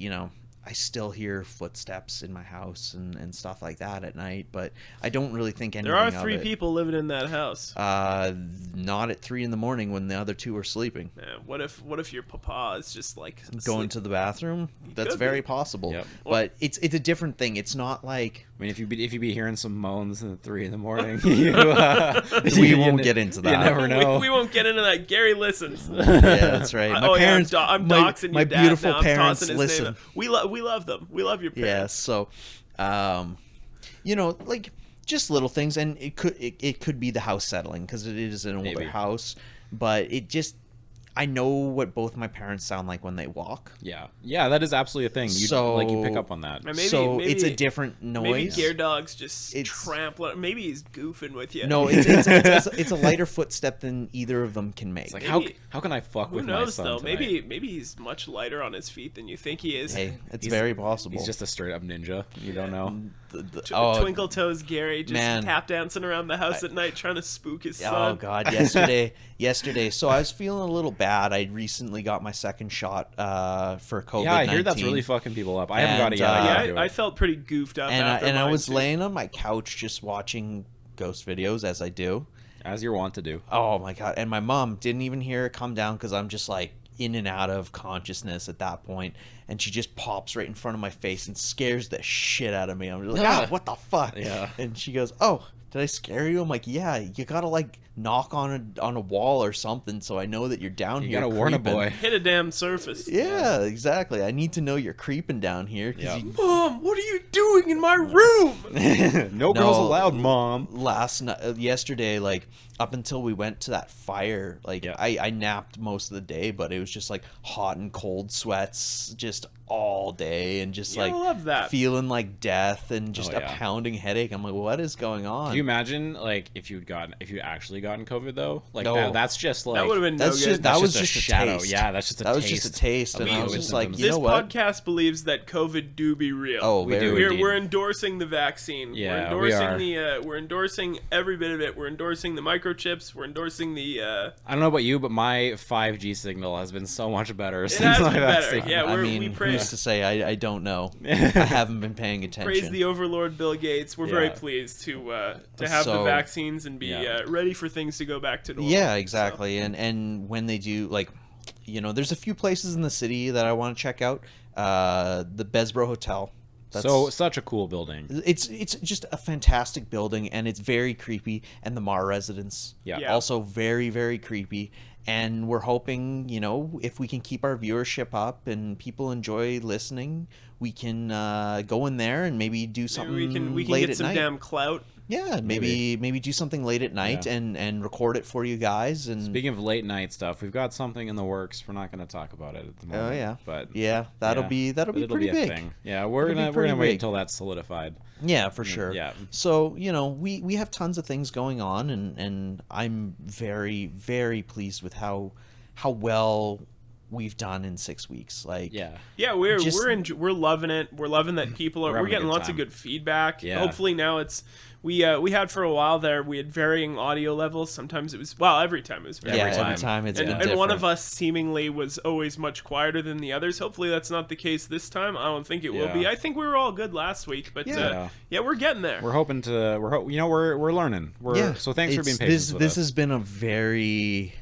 I still hear footsteps in my house and stuff like that at night, but I don't really think anything There are of 3 it. people living in that house. Not at 3 a.m. when the other 2 are sleeping. Yeah, what if your papa is just like Going to the bathroom? That's could very be. possible. Yep. But it's a different thing. It's not like I mean, if you be hearing some moans at 3 a.m, we won't get into that. You never know. We won't get into that. Gary listens. Yeah, that's right. My parents, I'm doxing my your dad beautiful now. I'm parents tossing his listen. name out. We love them. We love your Yeah, parents. so, like just little things, and it could be the house settling because it is an older Maybe. house, but I know what both my parents sound like when they walk. Yeah, that is absolutely a thing. You pick up on that. Maybe, it's a different noise. Maybe Gear Dog's just trampling. Maybe he's goofing with you. No, it's a lighter footstep than either of them can make. It's like, how can I fuck with my son though? tonight? Maybe he's much lighter on his feet than you think he is. Hey, it's very possible. He's just a straight up ninja. You don't know. Twinkle Toes Gary just tap dancing around the house at night trying to spook his son. Oh God, yesterday. So I was feeling a little bad. I recently got my second shot for COVID-19. Yeah, I hear that's really fucking people up. I haven't got it yet. I felt pretty goofed up. And I was laying on my couch just watching ghost videos, as I do. As you're wont to do. Oh my God. And my mom didn't even hear it come down because I'm just like in and out of consciousness at that point. And she just pops right in front of my face and scares the shit out of me. I'm just like, what the fuck? Yeah. And she goes, oh, did I scare you? I'm like, yeah, you gotta like knock on a wall or something so I know that you're down here. You gotta warn a boy. Hit a damn surface. Yeah, exactly. I need to know you're creeping down here. Mom, what are you doing in my room? No girls allowed, Mom. Yesterday, like up until we went to that fire, like I napped most of the day, but it was just like hot and cold sweats just all day and just I love that. Feeling like death and just a pounding headache. I'm like, what is going on? Can you imagine like if you actually gotten COVID though? Like that's just like that would have been no good. That was just a shadow. taste. Yeah, that's just a taste. That was just a taste, and I was just like, this podcast believes that COVID do be real. Oh, we do. We're endorsing the vaccine. Yeah, we're endorsing we're endorsing every bit of it. We're endorsing the microchips. We're endorsing the. I don't know about you, but my 5G signal has been so much better since has my been better. vaccine. Yeah, we who's to say? I don't know. I haven't been paying attention. Praise the overlord Bill Gates. We're very pleased to have the vaccines and be ready for things to go back to normal. Yeah, exactly. So. And when they do, like, there's a few places in the city that I want to check out. The Besbro Hotel. Such a cool building. It's just a fantastic building, and it's very creepy. And the Mar residence, also very, very creepy. And we're hoping, if we can keep our viewership up and people enjoy listening, we can go in there and maybe do something we can late get at some night. damn clout. Yeah, maybe do something late at night and record it for you guys. And speaking of late night stuff, we've got something in the works. We're not going to talk about it at the moment. Oh yeah, but that'll be pretty big. Thing. Yeah, we're gonna wait until that's solidified. Yeah, for sure. Yeah. So we have tons of things going on, and I'm very, very pleased with how well we've done in 6 weeks. Like we're loving it. We're loving that people are. We're getting lots of good feedback. Yeah. Hopefully now it's. We had for a while there. We had varying audio levels. Sometimes it was every time it was every time it's been different. And one of us seemingly was always much quieter than the others. Hopefully that's not the case this time. I don't think it will be. I think we were all good last week, but we're getting there. We're hoping to. We're learning. So thanks for being patient with us. This has been a very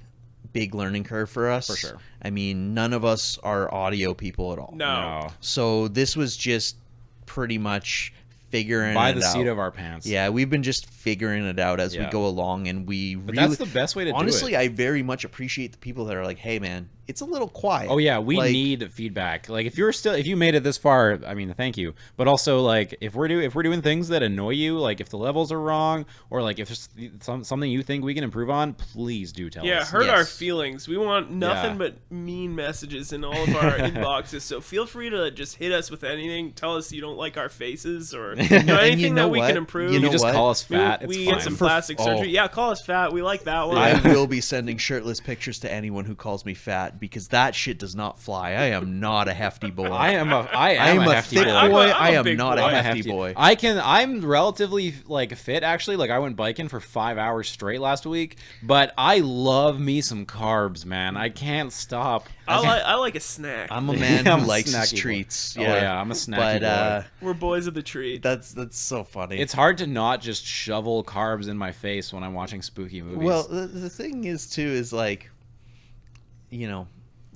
big learning curve for us. For sure. I mean, none of us are audio people at all. No. So this was just pretty much figuring by it the out. Seat of our pants. Yeah, we've been just figuring it out as we go along, and but that's the best way to do it. Honestly, I very much appreciate the people that are like, "Hey, man, it's a little quiet." Oh yeah, we need feedback. Like if you made it this far, I mean, thank you. But also, like if we're doing things that annoy you, like if the levels are wrong, or like if there's something you think we can improve on, please do tell us. Yeah, hurt our feelings. We want nothing but mean messages in all of our inboxes. So feel free to just hit us with anything. Tell us you don't like our faces or anything that we can improve. You just call us fat. We get some plastic surgery. Yeah, call us fat. We like that one. I will be sending shirtless pictures to anyone who calls me fat, because that shit does not fly. I am not a hefty boy. I am a hefty thick boy. I am not a hefty boy. I'm relatively fit actually. Like I went biking for 5 hours straight last week, but I love me some carbs, man. I can't stop. I like a snack. I'm a man who likes his treats. Yeah. Oh yeah, I'm a snacky boy. We're boys of the treat. That's so funny. It's hard to not just shovel carbs in my face when I'm watching spooky movies. Well, the thing is too is like,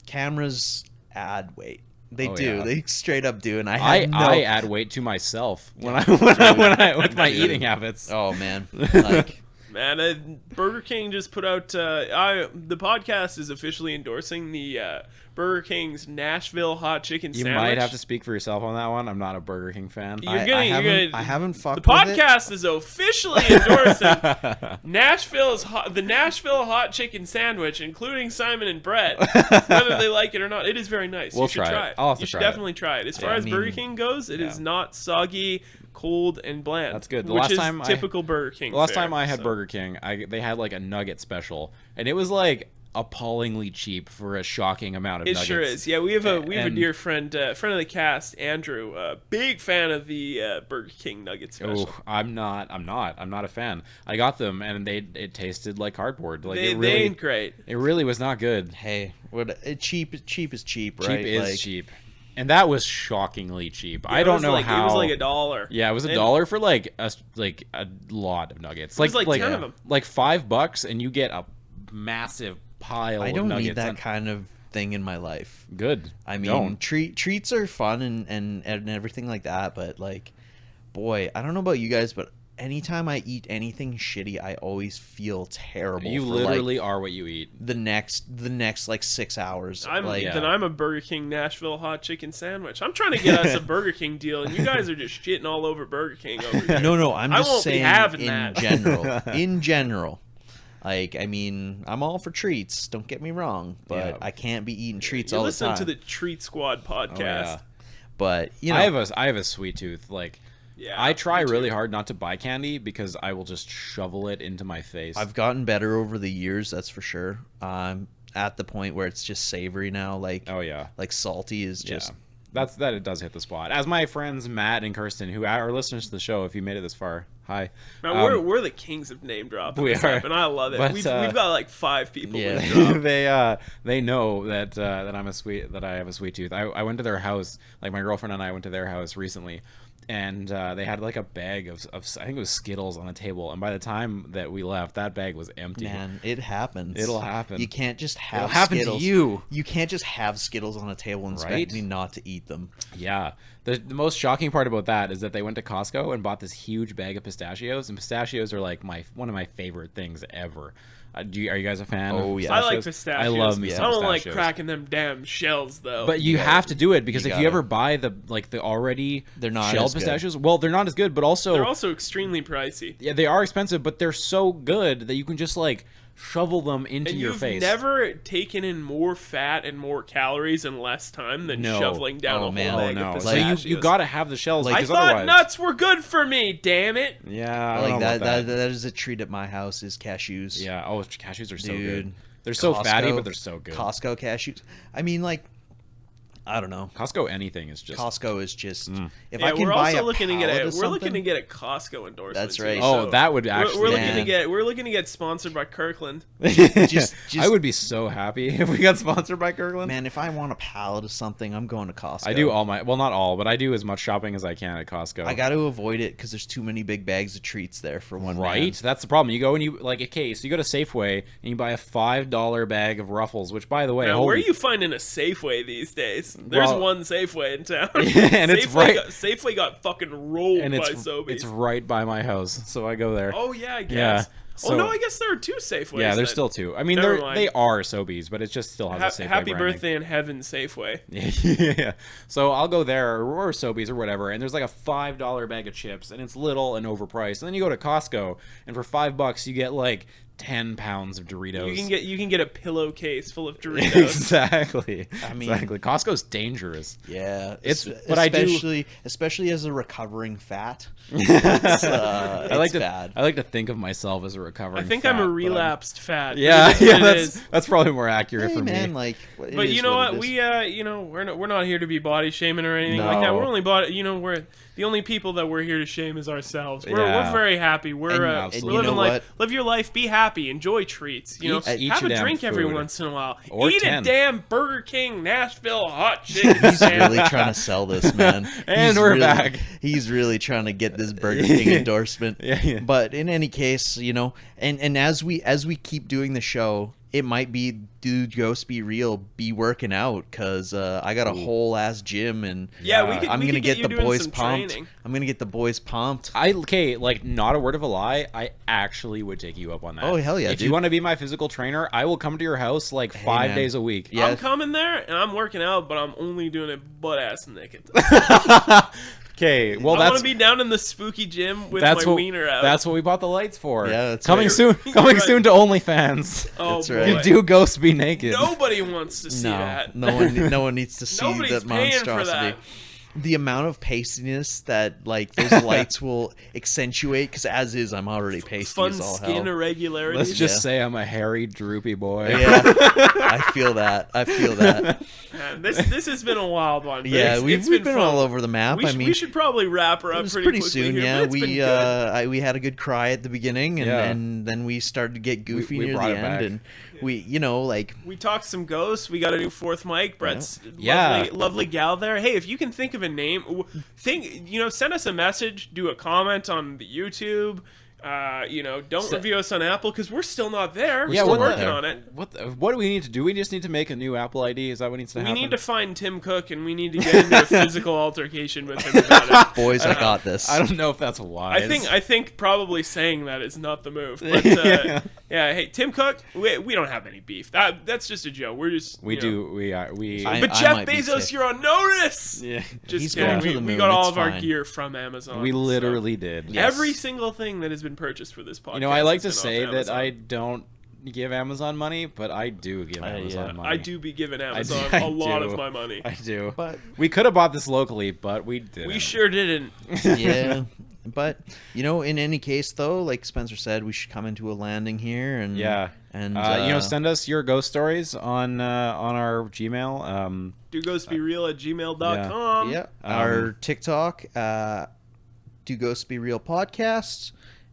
cameras add weight. They do. Yeah. They straight up do, and I add weight to myself when I with my eating habits. Oh man, like Man, Burger King just put out. The podcast is officially endorsing the Burger King's Nashville hot chicken You sandwich. might have to speak for yourself on that one. I'm not a Burger King fan. I haven't fucked The with it. podcast is officially endorsing the Nashville hot chicken sandwich, including Simon and Brett. Whether they like it or not, it is very nice. We'll you should try it. it. I'll have to you should try it. definitely try it. As far I as Burger mean, King goes, it is not soggy, cold, and bland. That's good. The which last is time typical Burger King. The last fare, time I had so. Burger King, they had like a nugget special, and it was like appallingly cheap for a shocking amount of It nuggets. sure is. Yeah, we have a And- dear friend, friend of the cast, Andrew, big fan of the Burger King nugget special. Oh, I'm not a fan. I got them, and it tasted like cardboard. Like they it really, ain't great. it really was not good. Hey, cheap is cheap, right? Cheap is Like, cheap, and that was shockingly cheap. I It don't was know like, how. It was like $1. Yeah, it was And- $1 for like a lot of nuggets. was like 10 of them. Like $5, and you get a massive pile. I don't of nuggets. need that kind of thing in my life. Good. I mean, Don't. treats are fun and everything like that, but like, boy, I don't know about you guys, but anytime I eat anything shitty, I always feel terrible. You for, literally like, are what you eat. the next like 6 hours. I'm like, then I'm a Burger King Nashville hot chicken sandwich. I'm trying to get us a Burger King deal, and you guys are just shitting all over Burger King over here. no, I'm I just won't be saying having in that. general. In general. Like, I mean, I'm all for treats. Don't get me wrong, but Yeah. I can't be eating treats You all the listen time. to the Treat Squad podcast. Oh, yeah. But you know, I have a sweet tooth. Like, Yeah, I try me too. really hard not to buy candy because I will just shovel it into my face. I've gotten better over the years. That's for sure. I'm at the point where it's just savory now. Like, Oh yeah. like salty is just. Yeah. That it does hit the spot. As my friends Matt and Kirsten, who are listeners to the show, if you made it this far, hi. Man, we're the kings of name dropping. We this are. app, and I love it. But, We've got like 5 people. Yeah. with drop. they know that that I have a sweet tooth. I went to their house, like my girlfriend and I went to their house recently, and they had like a bag of I think it was Skittles on the table, and by the time that we left, that bag was empty. Man, it happens. It'll happen. You can't just have It'll happen to Skittles. you. You can't just have Skittles on a table and expect Right? me not to eat them. Yeah. The most shocking part about that is that they went to Costco and bought this huge bag of pistachios, and pistachios are like one of my favorite things ever. Are you guys a fan? Oh, of yeah. I like pistachios? pistachios. I love me Yeah. some I don't like pistachios. cracking them damn shells though. But you have to do it because you if you gotta. ever buy the already They're not shelled as good. pistachios, well, they're not as good, but also they're also extremely pricey. yeah, they are expensive, but they're so good that you can just like shovel them into And your you've face. never taken in more fat and more calories in less time than No. shoveling down Oh, a man. whole Oh bag no! of So pistachios. you got to have the shells I because thought otherwise, nuts were good for me. Damn it! yeah, I don't Like know that, about that is a treat at my house is cashews. Yeah. Oh, cashews are so Dude. good. They're so fatty, Costco- but they're so good. Costco cashews. I mean, like, I don't know. Costco anything is just Costco is just if Yeah, I can we're buy also a looking to get pallet a of we're looking something- to get a Costco endorsement. That's too, right. Oh, so that would actually. we're looking to get sponsored by Kirkland. just I would be so happy if we got sponsored by Kirkland. man, if I want a pallet of something, I'm going to Costco. I do not all, but I do as much shopping as I can at Costco. I got to avoid it because there's too many big bags of treats there for one Right, man. that's the problem. You go and you like okay, so you go to Safeway and you buy a $5 bag of Ruffles, which by the way, Now, where are you finding a Safeway these days? There's Well- one Safeway in town. and it's right- Safeway got fucking rolled and by it's Sobeys. right by my house, so I go there. Oh yeah, I guess. Yeah, Oh so- no, I guess there are 2 Safeways. yeah, there's then. still two. I mean, Never they mind. are Sobeys, but it just still has a Safeway Happy branding. birthday in heaven, Safeway. Yeah. So I'll go there or Sobeys or whatever, and there's like a $5 bag of chips, and it's little and overpriced. And then you go to Costco, and for $5 you get like 10 pounds of Doritos. You can get a pillowcase full of Doritos. exactly. I mean- exactly. Costco's dangerous. Yeah, but I do- especially as a recovering fat. It's, I like it's bad. I like to think of myself as a recovering. I think fat, I'm a but relapsed fat. Yeah, That's yeah, what it is. that's probably more accurate Hey, for man, me. like, But you know what? We we're not here to be body shaming or anything like that. No. We're only we're the only people that we're here to shame is ourselves. We're Yeah. very happy. We're And we're you living know life. what? Live your life. Be happy. Enjoy treats. You know, Eat have your a damn drink every food. once in a while. Or Eat 10. a damn Burger King Nashville hot chicken He's sandwich. really trying to sell this, man. And He's we're really- back. He's really trying to get this Burger King endorsement. Yeah. But in any case, and as we keep doing the show, it might be Dude Ghost Be Real, be working out, because I got a whole ass gym, and Yeah, I'm we gonna could get get you the doing boys some pumped. training. I'm gonna get the boys pumped. Okay, like, not a word of a lie, I actually would take you up on that. Oh, hell yeah, If dude. you want to be my physical trainer, I will come to your house like 5 man. days a week. Yeah. I'm coming there and I'm working out, but I'm only doing it butt ass naked. Okay, well, I want that's to be down in the spooky gym with that's my what wiener out. that's what we bought the lights for. Yeah, that's coming right. soon. You're Coming right. soon to OnlyFans. Oh That's boy. right. Do ghosts be naked? Nobody wants to see No, that. no one needs to see Nobody's that paying for monstrosity. that. The amount of pastiness that like those lights will accentuate, because as is, I'm already pasty Fun as all skin hell. irregularities. Let's just Yeah. say I'm a hairy, droopy boy. Yeah, I feel that. Man, this has been a wild one. but Yeah, we've been fun. all over the map. We should probably wrap her it up was pretty pretty quickly soon. here, Yeah, but it's been good. we had a good cry at the beginning, and, Yeah. and then we started to get goofy we near brought the it end, back. and we, like, We talked some ghosts. We got a new fourth mic. Brett's Yeah. lovely gal there. Hey, if you can think of a name, send us a message, do a comment on the YouTube. Don't review us on Apple because we're still not there. We're Yeah, still what the- working on it. What do we need to do? We just need to make a new Apple ID. Is that what needs to We happen? need to find Tim Cook and we need to get into a physical altercation with him about it. boys, I got this. I don't know if that's wise. I think probably saying that is not the move. But Yeah. hey, Tim Cook, we don't have any beef. That's just a joke. We're just we you know. do. We. But I Jeff might be Bezos, too. you're on notice. yeah. Just He's kidding. going to the We moon, got all it's of our fine. gear from Amazon. We so literally did. Yes. every single thing that has been purchased for this podcast. You know, I like to has been say off that Amazon. I don't give Amazon money, but I do give Amazon yeah. money. I do be giving Amazon I a lot do. of my money. I do. But We could have bought this locally, but we didn't. We sure didn't. yeah, but in any case, though, like Spencer said, we should come into a landing here, and Yeah. and send us your ghost stories on our Gmail. DoGhostBeReal@gmail.com. yeah, our TikTok, Do Ghosts Be Real podcast,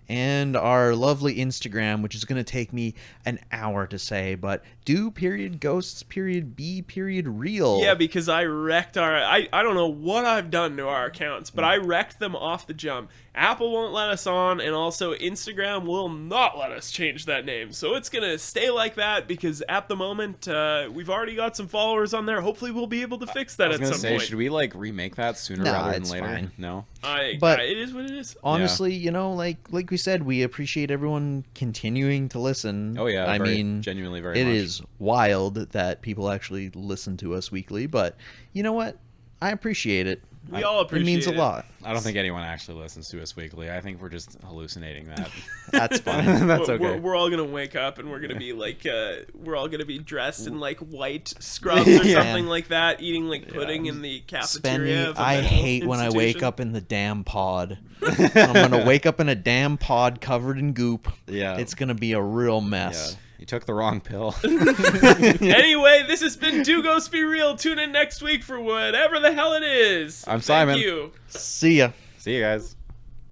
and our lovely Instagram, which is going to take me an hour to say, but do.ghosts.be.real. Yeah, because I wrecked I don't know what I've done to our accounts, but I wrecked them off the jump. Apple won't let us on, and also Instagram will not let us change that name. So it's going to stay like that because at the moment, we've already got some followers on there. Hopefully we'll be able to fix that I was at gonna some say, point. should we remake that sooner Nah, rather than it's later? fine. No. But- it is what it is. Honestly, like we said, we appreciate everyone continuing to listen. Oh yeah. I very- mean, genuinely very it much. is wild that people actually listen to us weekly, but you know what? I appreciate it. We all appreciate it. means a it. lot. I don't think anyone actually listens to us weekly. I think we're just hallucinating that. That's fine. That's We're- okay. We're all gonna wake up and we're gonna be like, we're all gonna be dressed in like white scrubs or Yeah. something like that, eating like pudding in the cafeteria. Spenny, of a I mental hate when I wake institution. up in the damn pod. I'm gonna wake up in a damn pod covered in goop. Yeah. It's gonna be a real Yeah. mess. You took the wrong pill. Anyway, this has been Do Ghosts Be Real. Tune in next week for whatever the hell it is. I'm Thank Simon. you. See ya. See you guys.